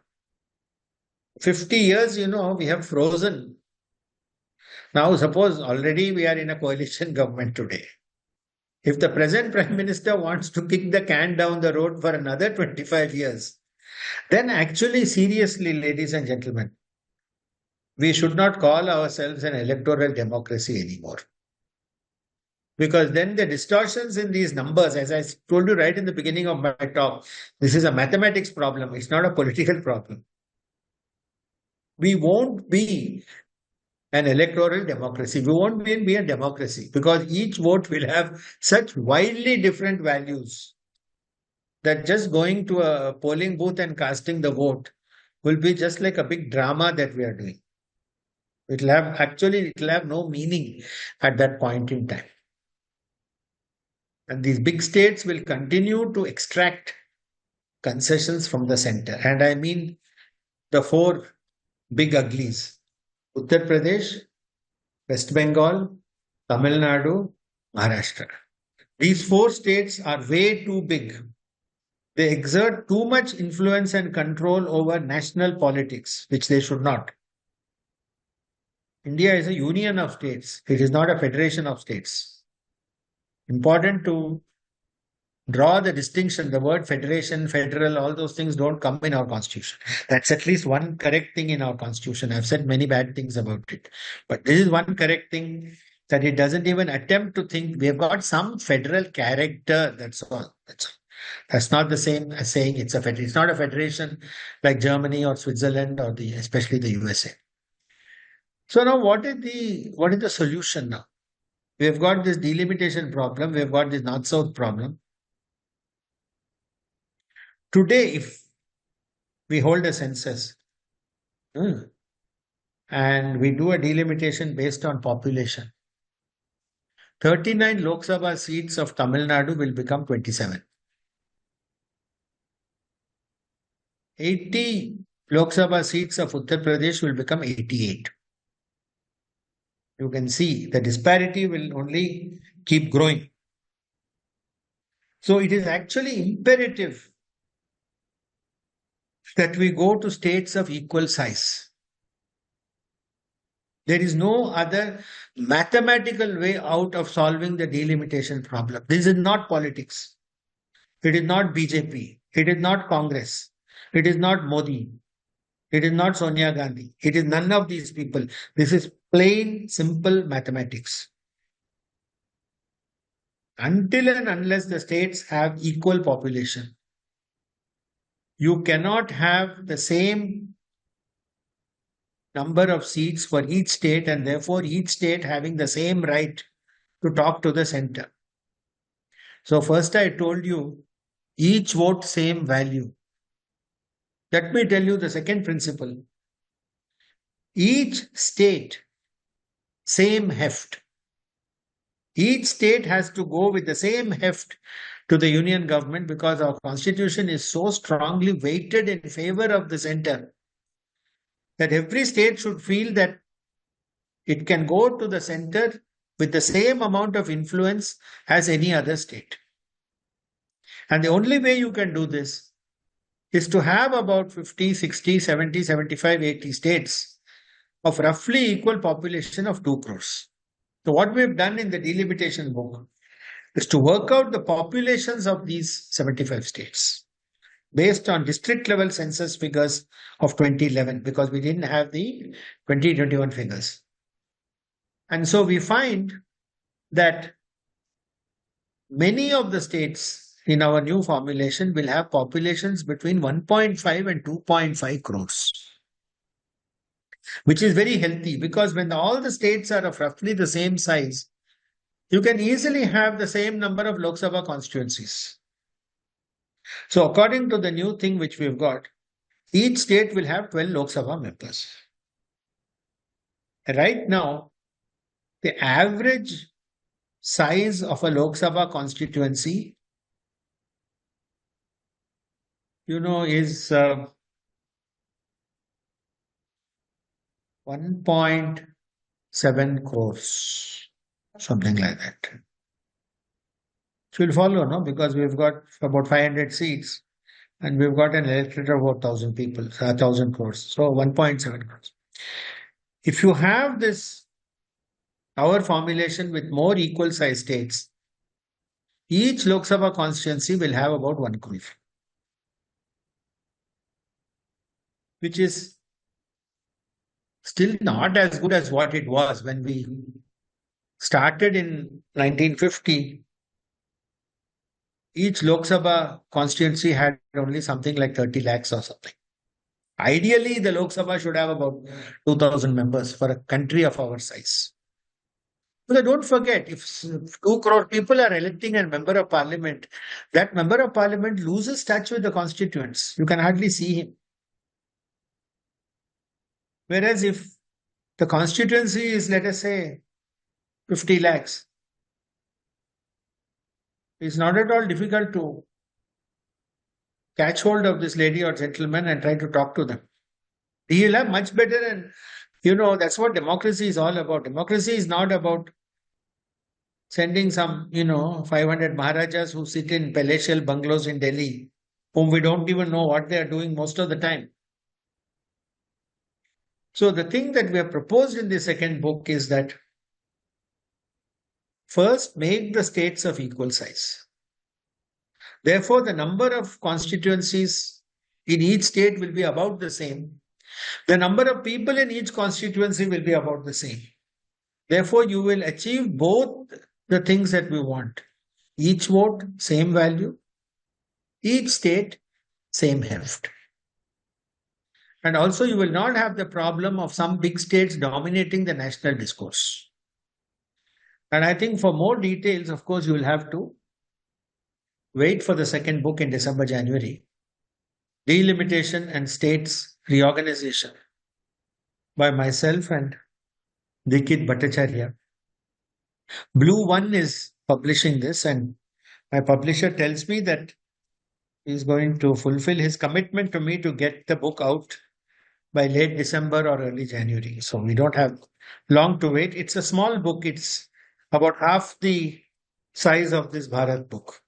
A: 50 years, we have frozen. Now, suppose already we are in a coalition government today. If the present Prime Minister wants to kick the can down the road for another 25 years, then actually, seriously, ladies and gentlemen, we should not call ourselves an electoral democracy anymore. Because then the distortions in these numbers, as I told you right in the beginning of my talk, this is a mathematics problem. It's not a political problem. We won't be an electoral democracy. We won't be a democracy because each vote will have such wildly different values that just going to a polling booth and casting the vote will be just like a big drama that we are doing. It'll have no meaning at that point in time. And these big states will continue to extract concessions from the center. And I mean the four big uglies: Uttar Pradesh, West Bengal, Tamil Nadu, Maharashtra. These four states are way too big. They exert too much influence and control over national politics, which they should not. India is a union of states. It is not a federation of states. Important to draw the distinction. The word federation, federal, all those things don't come in our constitution. That's at least one correct thing in our constitution. I've said many bad things about it. But this is one correct thing, that it doesn't even attempt to think we have got some federal character. That's all. That's not the same as saying it's a federation. It's not a federation like Germany or Switzerland or especially the USA. So now what is the solution now? We have got this delimitation problem. We have got this north-south problem. Today, if we hold a census and we do a delimitation based on population, 39 Lok Sabha seats of Tamil Nadu will become 27. 80 Lok Sabha seats of Uttar Pradesh will become 88. You can see the disparity will only keep growing. So it is actually imperative that we go to states of equal size. There is no other mathematical way out of solving the delimitation problem. This is not politics. It is not BJP. It is not Congress. It is not Modi. It is not Sonia Gandhi. It is none of these people. This is plain, simple mathematics. Until and unless the states have equal population, you cannot have the same number of seats for each state and therefore each state having the same right to talk to the center. So first I told you, each vote same value. Let me tell you the second principle. Each state same heft. Each state has to go with the same heft to the union government because our constitution is so strongly weighted in favor of the center that every state should feel that it can go to the center with the same amount of influence as any other state. And the only way you can do this is to have about 50, 60, 70, 75, 80 states of roughly equal population of 2 crores. So what we've done in the delimitation book is to work out the populations of these 75 states based on district level census figures of 2011 because we didn't have the 2021 figures. And so we find that many of the states in our new formulation will have populations between 1.5 and 2.5 crores. Which is very healthy because when all the states are of roughly the same size, you can easily have the same number of Lok Sabha constituencies. So according to the new thing which we've got, each state will have 12 Lok Sabha members. Right now, the average size of a Lok Sabha constituency, is 1.7 crores, something like that. So we'll follow, no? Because we've got about 500 seats and we've got an electorate of about 1,000 people, 1,000 crores. So 1.7 crores. If you have this, our formulation with more equal size states, each Lok Sabha constituency will have about 1 crore, which is still not as good as what it was when we started in 1950. Each Lok Sabha constituency had only something like 30 lakhs or something. Ideally, the Lok Sabha should have about 2,000 members for a country of our size. Because don't forget, if 2 crore people are electing a member of parliament, that member of parliament loses touch with the constituents. You can hardly see him. Whereas if the constituency is, let us say, 50 lakhs, it's not at all difficult to catch hold of this lady or gentleman and try to talk to them. He'll have much better, and that's what democracy is all about. Democracy is not about sending some 500 Maharajas who sit in palatial bungalows in Delhi, whom we don't even know what they are doing most of the time. So the thing that we have proposed in the second book is that first, make the states of equal size. Therefore, the number of constituencies in each state will be about the same. The number of people in each constituency will be about the same. Therefore, you will achieve both the things that we want. Each vote, same value. Each state, same heft. And also, you will not have the problem of some big states dominating the national discourse. And I think for more details, of course, you will have to wait for the second book in December, January. Delimitation and States Reorganization by myself and Dikit Bhattacharya. Blue One is publishing this, and my publisher tells me that he's going to fulfill his commitment to me to get the book out by late December or early January. So we don't have long to wait. It's a small book. It's about half the size of this Bharat book,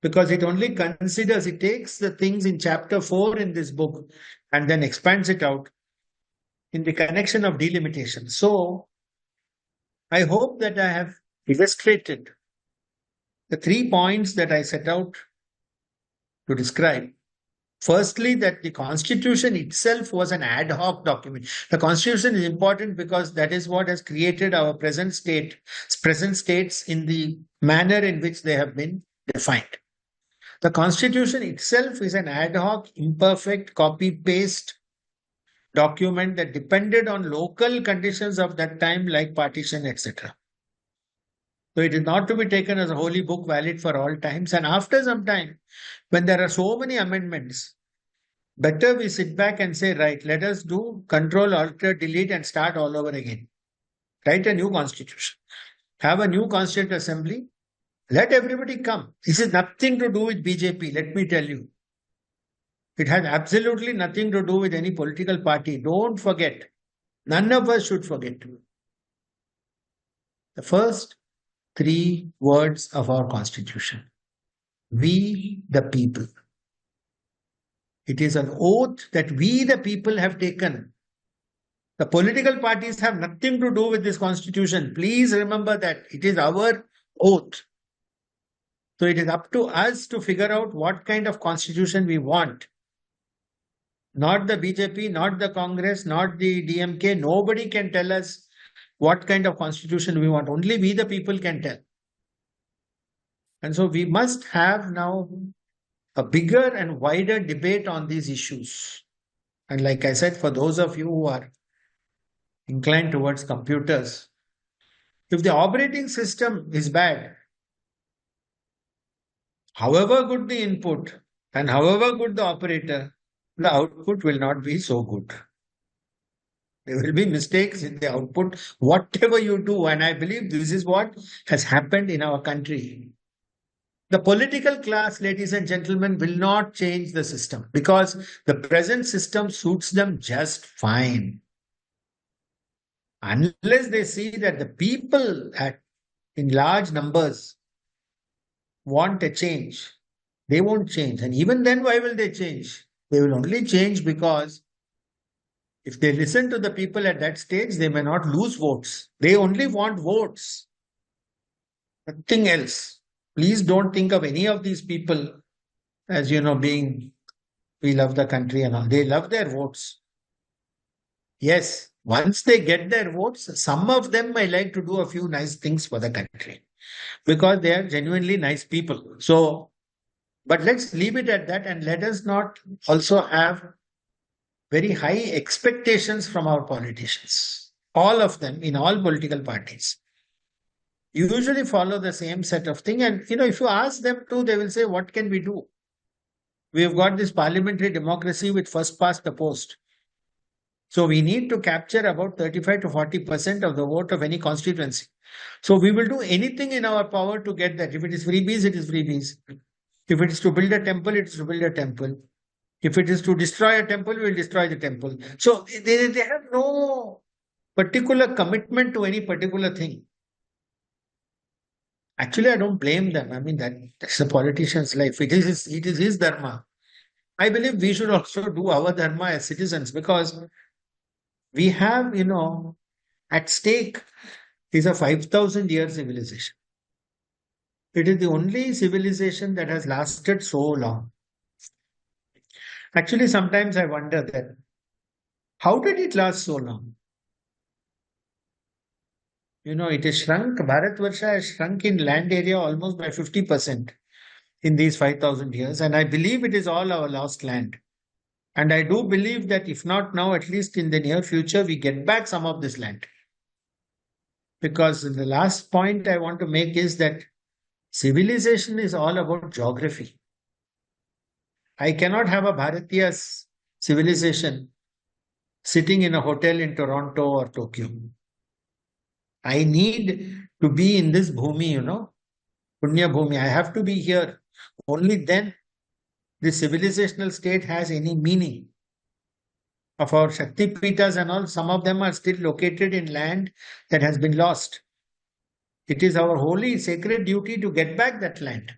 A: because it only considers, it takes the things in chapter 4 in this book and then expands it out in the connection of delimitation. So I hope that I have illustrated the 3 points that I set out to describe. Firstly, that the Constitution itself was an ad hoc document. The Constitution is important because that is what has created our present states in the manner in which they have been defined. The Constitution itself is an ad hoc, imperfect, copy-paste document that depended on local conditions of that time, like partition, etc. So it is not to be taken as a holy book valid for all times. And after some time, when there are so many amendments, better we sit back and say, right, let us do Control, Alter, Delete and start all over again. Write a new constitution. Have a new constituent assembly. Let everybody come. This is nothing to do with BJP, let me tell you. It has absolutely nothing to do with any political party. Don't forget. None of us should forget. The first 3 words of our constitution. We the people. It is an oath that we the people have taken. The political parties have nothing to do with this constitution. Please remember that. It is our oath. So it is up to us to figure out what kind of constitution we want. Not the BJP, not the Congress, not the DMK. Nobody can tell us what kind of constitution we want. Only we the people can tell. And so we must have now a bigger and wider debate on these issues. And like I said, for those of you who are inclined towards computers, if the operating system is bad, however good the input and however good the operator, the output will not be so good. There will be mistakes in the output, whatever you do. And I believe this is what has happened in our country. The political class, ladies and gentlemen, will not change the system because the present system suits them just fine. Unless they see that the people in large numbers want a change, they won't change. And even then, why will they change? They will only change because if they listen to the people at that stage, they may not lose votes. They only want votes, nothing else. Please don't think of any of these people as, being, we love the country and all. They love their votes. Yes, once they get their votes, some of them may like to do a few nice things for the country because they are genuinely nice people. So, but let's leave it at that and let us not also have very high expectations from our politicians. All of them in all political parties usually follow the same set of thing. And, if you ask them to, they will say, what can we do? We have got this parliamentary democracy with first past the post. So we need to capture about 35 to 40% of the vote of any constituency. So we will do anything in our power to get that. If it is freebies, it is freebies. If it is to build a temple, it is to build a temple. If it is to destroy a temple, we will destroy the temple. So they have no particular commitment to any particular thing. Actually, I don't blame them. I mean, that's a politician's life. It is his dharma. I believe we should also do our dharma as citizens because we have, at stake is a 5,000 year civilization. It is the only civilization that has lasted so long. Actually, sometimes I wonder that how did it last so long? It has shrunk. Bharatvarsha has shrunk in land area almost by 50% in these 5,000 years. And I believe it is all our lost land. And I do believe that if not now, at least in the near future, we get back some of this land. Because the last point I want to make is that civilization is all about geography. I cannot have a Bharatiya civilization sitting in a hotel in Toronto or Tokyo. I need to be in this bhumi, Punya bhumi. I have to be here. Only then the civilizational state has any meaning. Of our Shakti Pitas and all, some of them are still located in land that has been lost. It is our holy sacred duty to get back that land.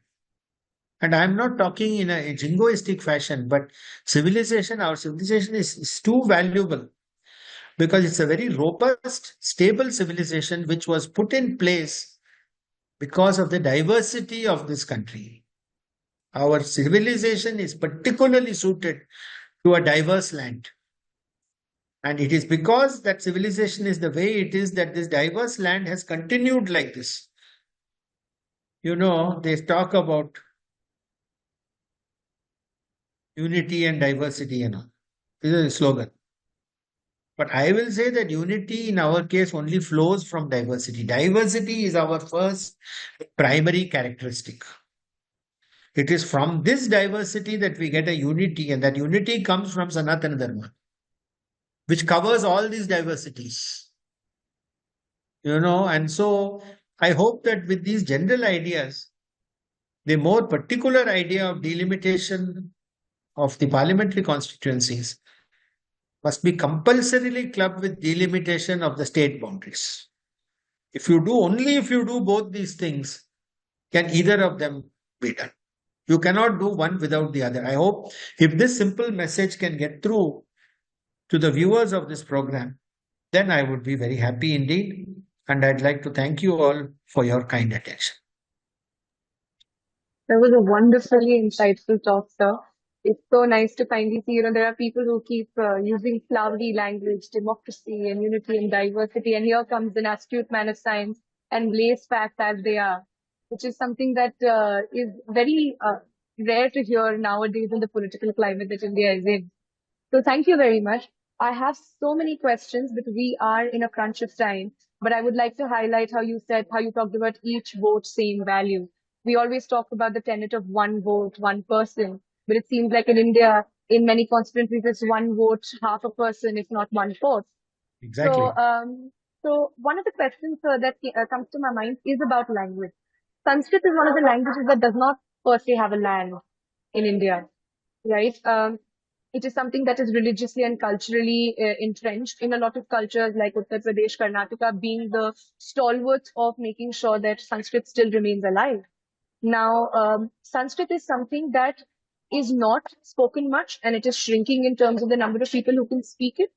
A: And I'm not talking in a jingoistic fashion, but our civilization is too valuable because it's a very robust, stable civilization which was put in place because of the diversity of this country. Our civilization is particularly suited to a diverse land. And it is because that civilization is the way it is that this diverse land has continued like this. They talk about unity and diversity and all. This is a slogan. But I will say that unity in our case only flows from diversity. Diversity is our first primary characteristic. It is from this diversity that we get a unity, and that unity comes from Sanatana Dharma, which covers all these diversities. And so I hope that with these general ideas, the more particular idea of delimitation of the parliamentary constituencies must be compulsorily clubbed with delimitation of the state boundaries. If you do both these things, can either of them be done? You cannot do one without the other. I hope if this simple message can get through to the viewers of this program, then I would be very happy indeed. And I'd like to thank you all for your kind attention.
B: That was a wonderfully insightful talk, sir. It's so nice to finally see, there are people who keep using flowery language, democracy and unity and diversity. And here comes an astute man of science and lays facts as they are, which is something that is very rare to hear nowadays in the political climate that India is in. So thank you very much. I have so many questions, but we are in a crunch of time. But I would like to highlight how you talked about each vote, same value. We always talk about the tenet of one vote, one person. But it seems like in India, in many constituencies, it's one vote, half a person, if not one fourth.
A: Exactly.
B: So one of the questions that comes to my mind is about language. Sanskrit is one of the languages that does not per se have a land in India, right? It is something that is religiously and culturally entrenched in a lot of cultures like Uttar Pradesh, Karnataka, being the stalwarts of making sure that Sanskrit still remains alive. Now, Sanskrit is something that is not spoken much and it is shrinking in terms of the number of people who can speak it.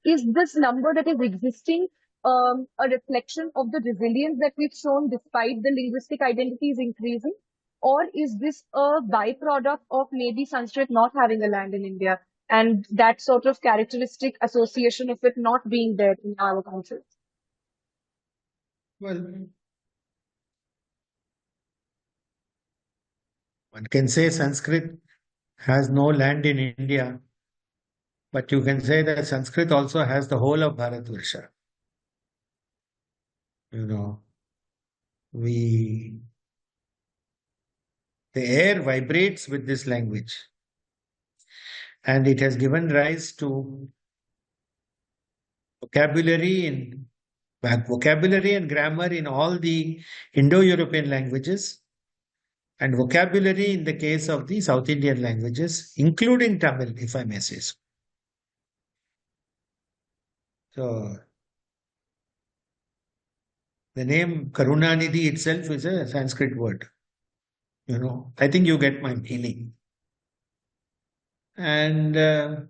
B: Is this number that is existing a reflection of the resilience that we've shown despite the linguistic identities increasing? Or is this a byproduct of maybe Sanskrit not having a land in India and that sort of characteristic association of it not being there in our country?
A: Well, one can say Sanskrit has no land in India, but you can say that Sanskrit also has the whole of Bharatvarsha. You know, we the air vibrates with this language, and it has given rise to vocabulary and grammar in all the Indo-European languages, and vocabulary in the case of the South Indian languages, including Tamil, if I may say so. So, the name Karunanidhi itself is a Sanskrit word. I think you get my meaning. And as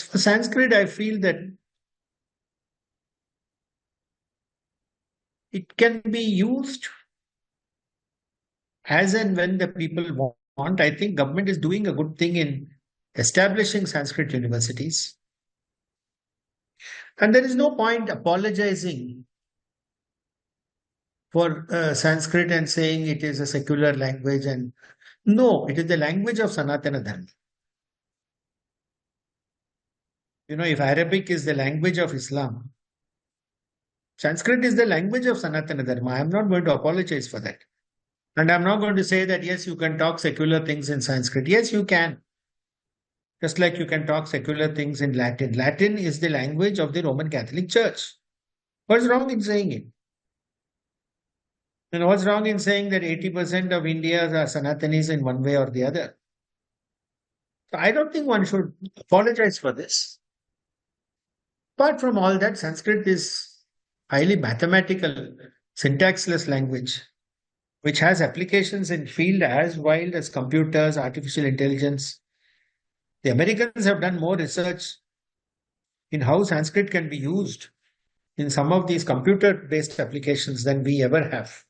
A: for Sanskrit, I feel that it can be used as and when the people want. I think government is doing a good thing in establishing Sanskrit universities. And there is no point apologizing for Sanskrit and saying it is a secular language. And no, it is the language of Sanatana Dharma. If Arabic is the language of Islam, Sanskrit is the language of Sanatana Dharma. I am not going to apologize for that. And I'm not going to say that, yes, you can talk secular things in Sanskrit. Yes, you can. Just like you can talk secular things in Latin. Latin is the language of the Roman Catholic Church. What's wrong in saying it? And what's wrong in saying that 80% of Indians are Sanatanis in one way or the other? So I don't think one should apologize for this. Apart from all that, Sanskrit is highly mathematical, syntaxless language, which has applications in field as wild as computers, artificial intelligence. The Americans have done more research in how Sanskrit can be used in some of these computer-based applications than we ever have.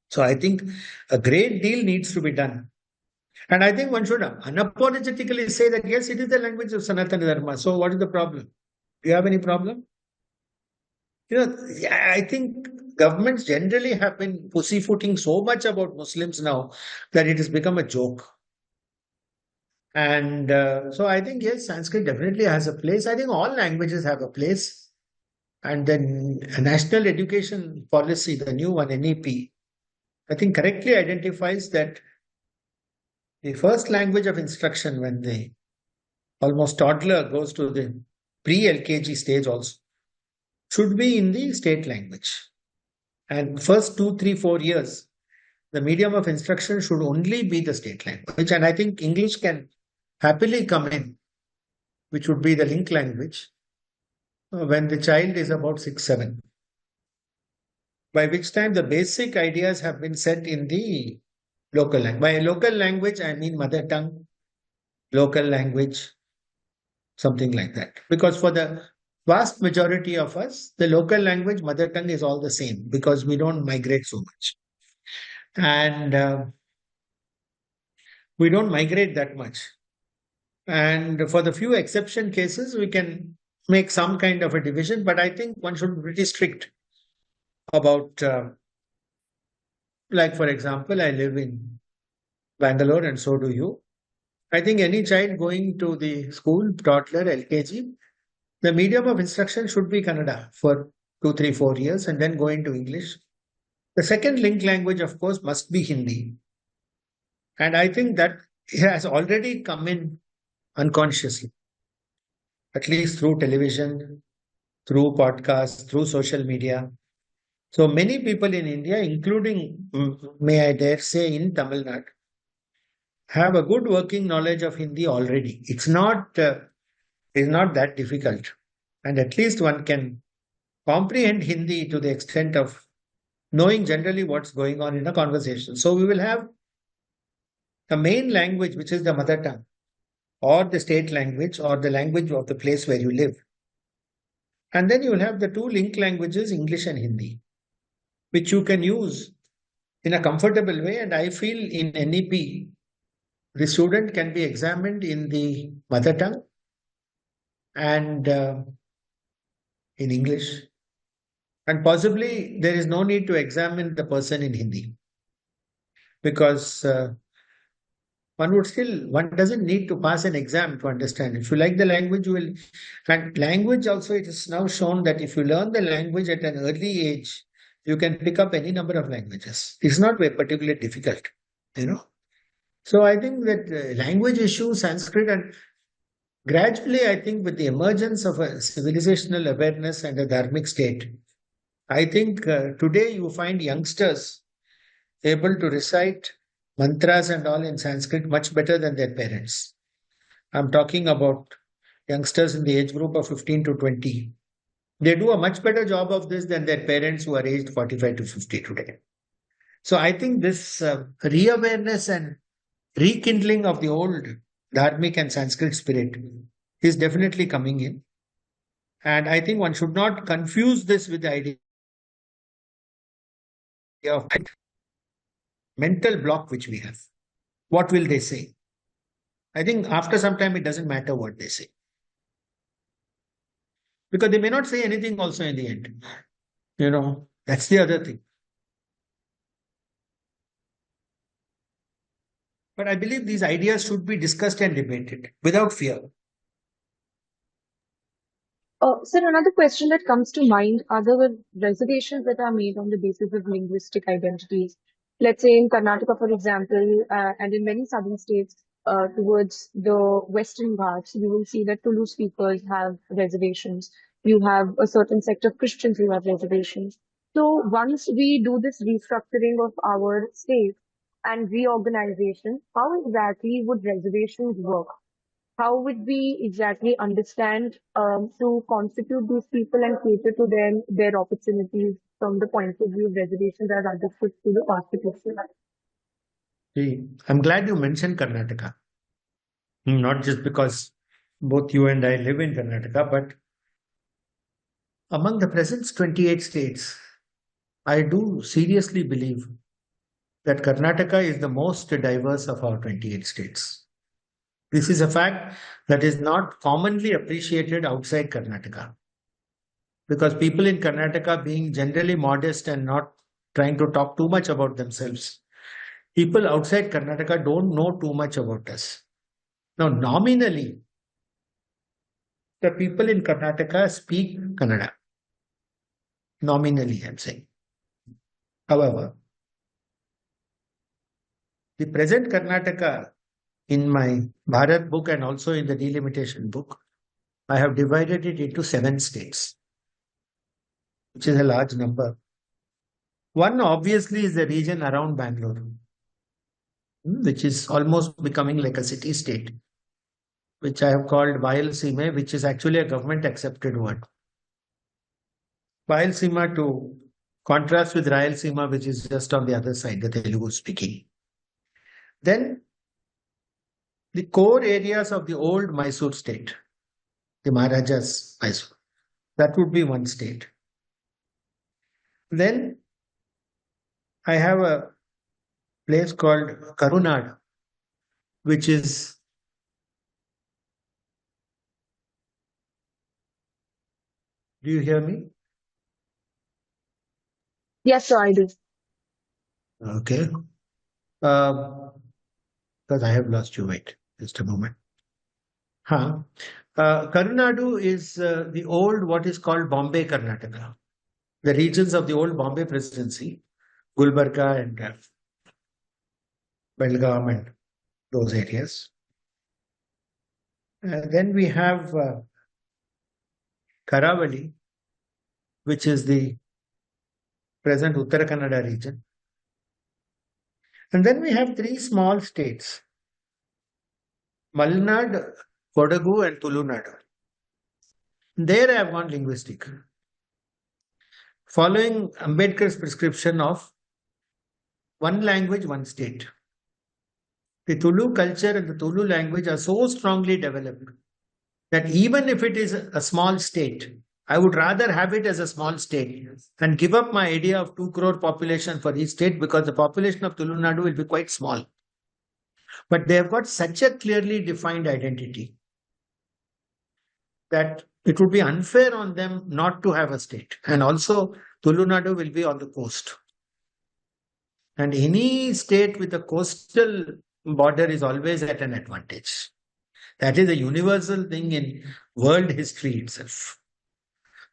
A: So I think a great deal needs to be done. And I think one should unapologetically say that, yes, it is the language of Sanatana Dharma. So what is the problem? Do you have any problem? I think governments generally have been pussyfooting so much about Muslims now that it has become a joke. And so I think, yes, Sanskrit definitely has a place. I think all languages have a place. And then a national education policy, the new one, NEP, I think correctly identifies that the first language of instruction when the almost toddler goes to the pre-LKG stage also should be in the state language. And first 2, 3, 4 years, the medium of instruction should only be the state language. And I think English can happily come in, which would be the link language, when the child is about 6, 7. By which time the basic ideas have been set in the local language. By local language, I mean mother tongue, local language, something like that. Because for the vast majority of us, the local language, mother tongue is all the same because we don't migrate so much. And we don't migrate that much. And for the few exception cases, we can make some kind of a division, but I think one should be pretty strict about, like, for example, I live in Bangalore and so do you. I think any child going to the school, toddler, LKG, the medium of instruction should be Kannada for 2, 3, 4 years and then go into English. The second link language, of course, must be Hindi. And I think that has already come in unconsciously, at least through television, through podcasts, through social media. So many people in India, including, may I dare say, in Tamil Nadu, have a good working knowledge of Hindi already. It's not that difficult. And at least one can comprehend Hindi to the extent of knowing generally what's going on in a conversation. So we will have the main language, which is the mother tongue, or the state language, or the language of the place where you live. And then you will have the two link languages, English and Hindi, which you can use in a comfortable way. And I feel in NEP, the student can be examined in the mother tongue and in English. And possibly there is no need to examine the person in Hindi because one doesn't need to pass an exam to understand. If you like the language, you will. And language also, it is now shown that if you learn the language at an early age, you can pick up any number of languages. It's not very particularly difficult, you know. So I think that language issue, Sanskrit, and gradually, I think with the emergence of a civilizational awareness and a dharmic state, I think today you find youngsters able to recite mantras and all in Sanskrit much better than their parents. I'm talking about youngsters in the age group of 15 to 20. They do a much better job of this than their parents who are aged 45 to 50 today. So I think this re-awareness and rekindling of the old Dharmic and Sanskrit spirit is definitely coming in. And I think one should not confuse this with the idea of mental block which we have. What will they say? I think after some time, it doesn't matter what they say. Because they may not say anything also in the end. You know, that's the other thing. But I believe these ideas should be discussed and debated without fear.
B: Sir, another question that comes to mind are the reservations that are made on the basis of linguistic identities. Let's say in Karnataka, for example, and in many southern states towards the Western Ghats, you will see that Tulu speakers have reservations. You have a certain sect of Christians who have reservations. So once we do this restructuring of our state and reorganization, how exactly would reservations work? How would we exactly understand to constitute these people and cater to them their opportunities from the point of view of reservations as understood through the Constitution?
A: See, I'm glad you mentioned Karnataka. Not just because both you and I live in Karnataka, but among the present 28 states, I do seriously believe that Karnataka is the most diverse of our 28 states. This is a fact that is not commonly appreciated outside Karnataka. Because people in Karnataka, being generally modest and not trying to talk too much about themselves, people outside Karnataka don't know too much about us. Now, nominally, the people in Karnataka speak Kannada. Nominally, I'm saying. However, the present Karnataka, in my Bharat book and also in the Delimitation book, I have divided it into 7 states, which is a large number. One obviously is the region around Bangalore, which is almost becoming like a city state, which I have called Vayalseema, which is actually a government accepted word. Vayalseema to contrast with Rayalaseema, which is just on the other side, the Telugu speaking. Then the core areas of the old Mysore state, the Maharajas Mysore, that would be one state. Then I have a place called Karunad, which is do you hear me?
B: Yes, sir, I do.
A: Okay. Because I have lost you. Wait, just a moment. Karunadu is the old, what is called Bombay Karnataka. The regions of the old Bombay presidency, Gulbarga and Belgaum and those areas. Then we have Karavali, which is the present Uttara Kannada region. And then we have 3 small states, Malnad, Kodagu, and Tulunadu. There I have gone linguistic, following Ambedkar's prescription of one language, one state. The Tulu culture and the Tulu language are so strongly developed that even if it is a small state, I would rather have it as a small state and give up my idea of 2 crore population for each state, because the population of Tamil Nadu will be quite small. But they have got such a clearly defined identity that it would be unfair on them not to have a state. And also, Tamil Nadu will be on the coast. And any state with a coastal border is always at an advantage. That is a universal thing in world history itself.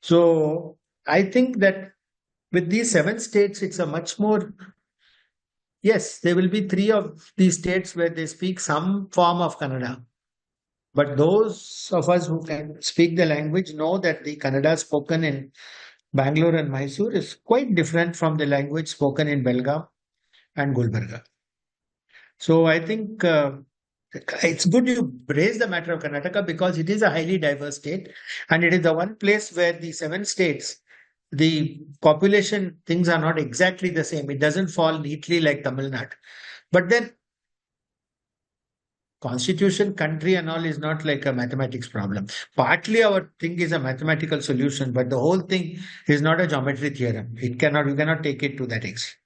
A: So I think that with these 7 states, it's a much more, yes, there will be 3 of these states where they speak some form of Kannada. But those of us who can speak the language know that the Kannada spoken in Bangalore and Mysore is quite different from the language spoken in Belgaum and Gulbarga. So I think it's good you raise the matter of Karnataka, because it is a highly diverse state, and it is the one place where the 7 states, the population things are not exactly the same. It doesn't fall neatly like Tamil Nadu. But then constitution, country and all is not like a mathematics problem. Partly our thing is a mathematical solution, but the whole thing is not a geometry theorem. You cannot take it to that extent.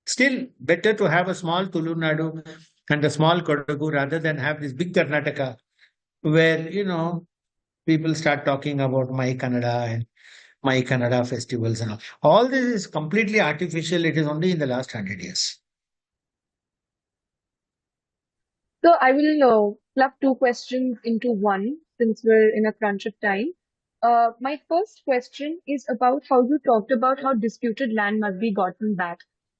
A: Still, better to have a small Tulu Nadu and a small Kodagu rather than have this big Karnataka where, people start talking about my Kannada and my Kannada festivals and all. All this is completely artificial. It is only in the last 100 years.
B: So I will club 2 questions into one since we're in a crunch of time. My first question is about how you talked about how disputed land must be gotten back.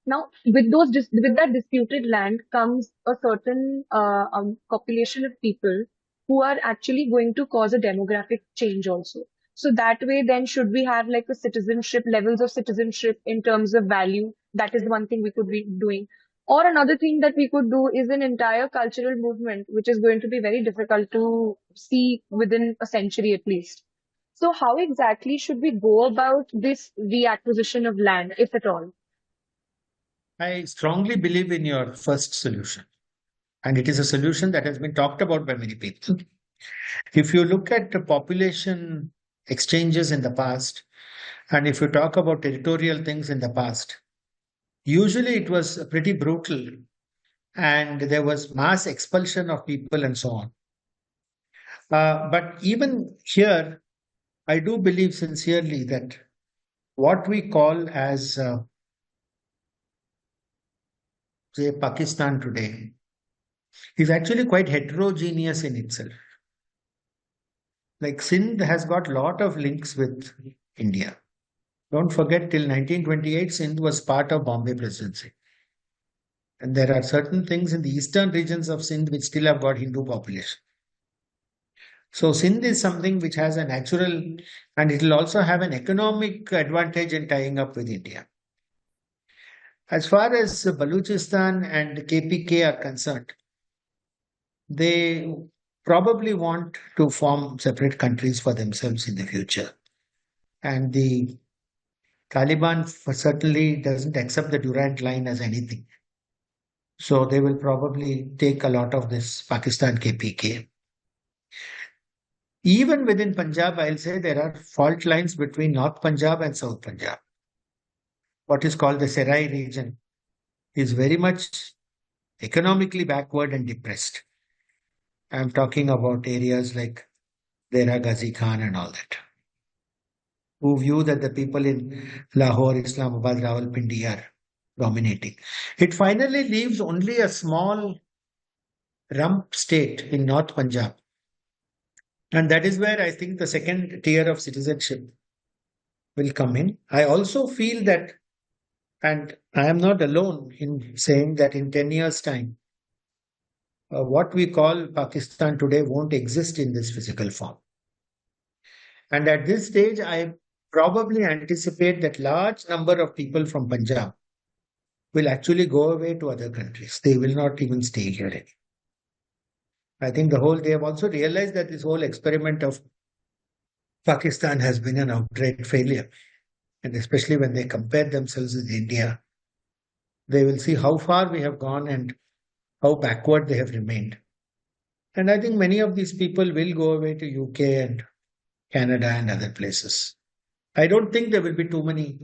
B: Now, with that disputed land comes a certain population of people who are actually going to cause a demographic change also. So that way, then should we have like a citizenship, levels of citizenship in terms of value? That is one thing we could be doing. Or another thing that we could do is an entire cultural movement, which is going to be very difficult to see within a century at least. So how exactly should we go about this reacquisition of land, if at all?
A: I strongly believe in your first solution, and it is a solution that has been talked about by many people. If you look at the population exchanges in the past, and if you talk about territorial things in the past, usually it was pretty brutal and there was mass expulsion of people and so on. But even here, I do believe sincerely that what we call as, say, Pakistan today is actually quite heterogeneous in itself. Like Sindh has got a lot of links with India. Don't forget, till 1928, Sindh was part of Bombay Presidency. And there are certain things in the eastern regions of Sindh which still have got Hindu population. So Sindh is something which has a natural, and it will also have an economic advantage in tying up with India. As far as Baluchistan and KPK are concerned, they probably want to form separate countries for themselves in the future. And the Taliban certainly doesn't accept the Durand line as anything. So they will probably take a lot of this Pakistan KPK. Even within Punjab, I'll say there are fault lines between North Punjab and South Punjab. What is called the Serai region is very much economically backward and depressed. I'm talking about areas like Dera Ghazi Khan and all that, who view that the people in Lahore, Islamabad, Rawalpindi are dominating. It finally leaves only a small rump state in North Punjab. And that is where I think the second tier of citizenship will come in. I also feel that, and I am not alone in saying that in 10 years' time, what we call Pakistan today won't exist in this physical form. And at this stage, I probably anticipate that large number of people from Punjab will actually go away to other countries. They will not even stay here anymore. I think they have also realized that this whole experiment of Pakistan has been an outright failure. And especially when they compare themselves with India, they will see how far we have gone and how backward they have remained. And I think many of these people will go away to UK and Canada and other places. I don't think there will be too many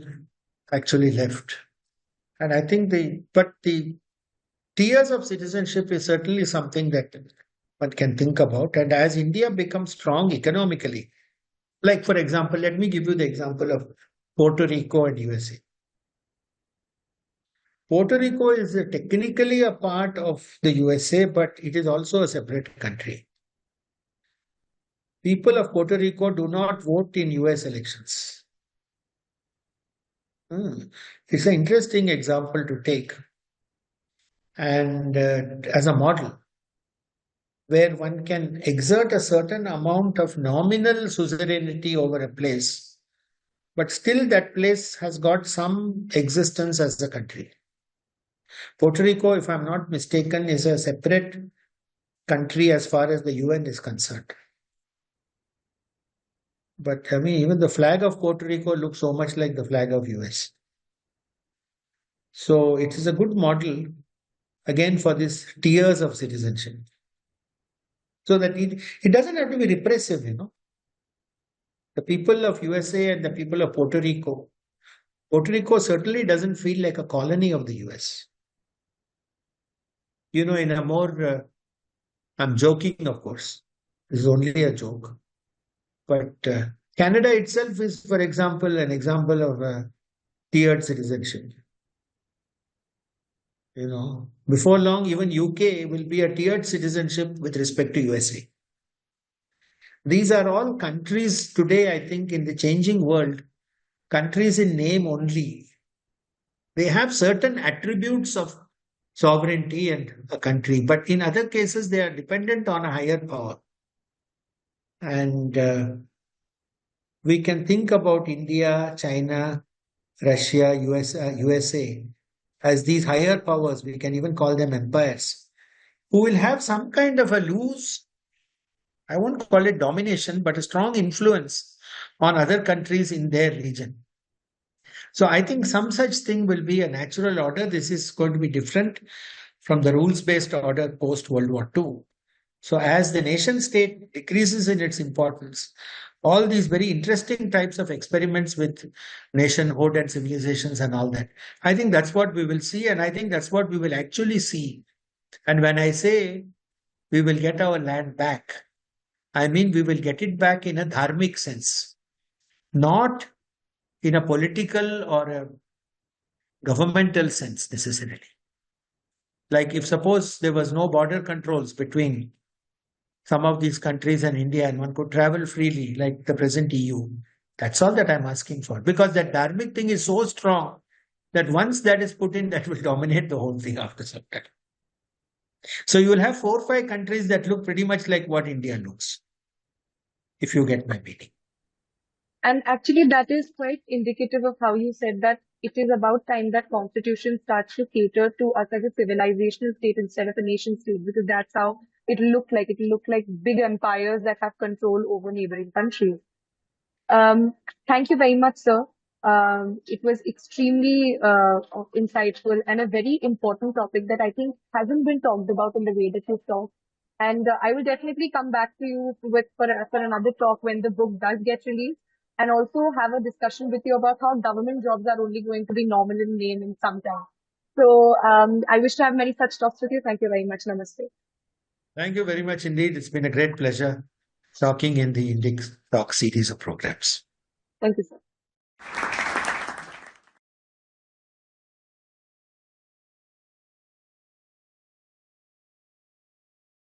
A: actually left. And I think the tiers of citizenship is certainly something that one can think about. And as India becomes strong economically, like for example, let me give you the example of Puerto Rico and USA. Puerto Rico is technically a part of the USA, but it is also a separate country. People of Puerto Rico do not vote in US elections. It's an interesting example to take and as a model where one can exert a certain amount of nominal suzerainty over a place, but still that place has got some existence as a country. Puerto Rico, if I'm not mistaken, is a separate country as far as the UN is concerned. But I mean, even the flag of Puerto Rico looks so much like the flag of US. So it is a good model, again, for these tiers of citizenship. So that it doesn't have to be repressive, The people of USA and the people of Puerto Rico certainly doesn't feel like a colony of the US. In a more, I'm joking, of course. This is only a joke. But Canada itself is, for example, an example of tiered citizenship. Before long, even UK will be a tiered citizenship with respect to USA. These are all countries today, I think, in the changing world, countries in name only. They have certain attributes of sovereignty and a country, but in other cases, they are dependent on a higher power. And we can think about India, China, Russia, USA as these higher powers. We can even call them empires, who will have some kind of a loose, I won't call it domination, but a strong influence on other countries in their region. So I think some such thing will be a natural order. This is going to be different from the rules-based order post-World War II. So as the nation state decreases in its importance, all these very interesting types of experiments with nationhood and civilizations and all that, I think that's what we will see. And I think that's what we will actually see. And when I say we will get our land back, I mean we will get it back in a dharmic sense, not in a political or a governmental sense necessarily. Like if suppose there was no border controls between some of these countries and India and one could travel freely like the present EU, that's all that I'm asking for. Because that dharmic thing is so strong that once that is put in, that will dominate the whole thing after some time. So you will have 4 or 5 countries that look pretty much like what India looks, if you get my meaning.
B: And actually, that is quite indicative of how you said that it is about time that constitution starts to cater to us as a civilizational state instead of a nation state, because that's how it looked like. It looked like big empires that have control over neighboring countries. Thank you very much, sir. It was extremely insightful and a very important topic that I think hasn't been talked about in the way that you've talked. And I will definitely come back to you for another talk when the book does get released, and also have a discussion with you about how government jobs are only going to be normal in name in some time. So I wish to have many such talks with you. Thank you very much. Namaste.
A: Thank you very much indeed. It's been a great pleasure talking in the Indic Talk series of programs.
B: Thank you, sir.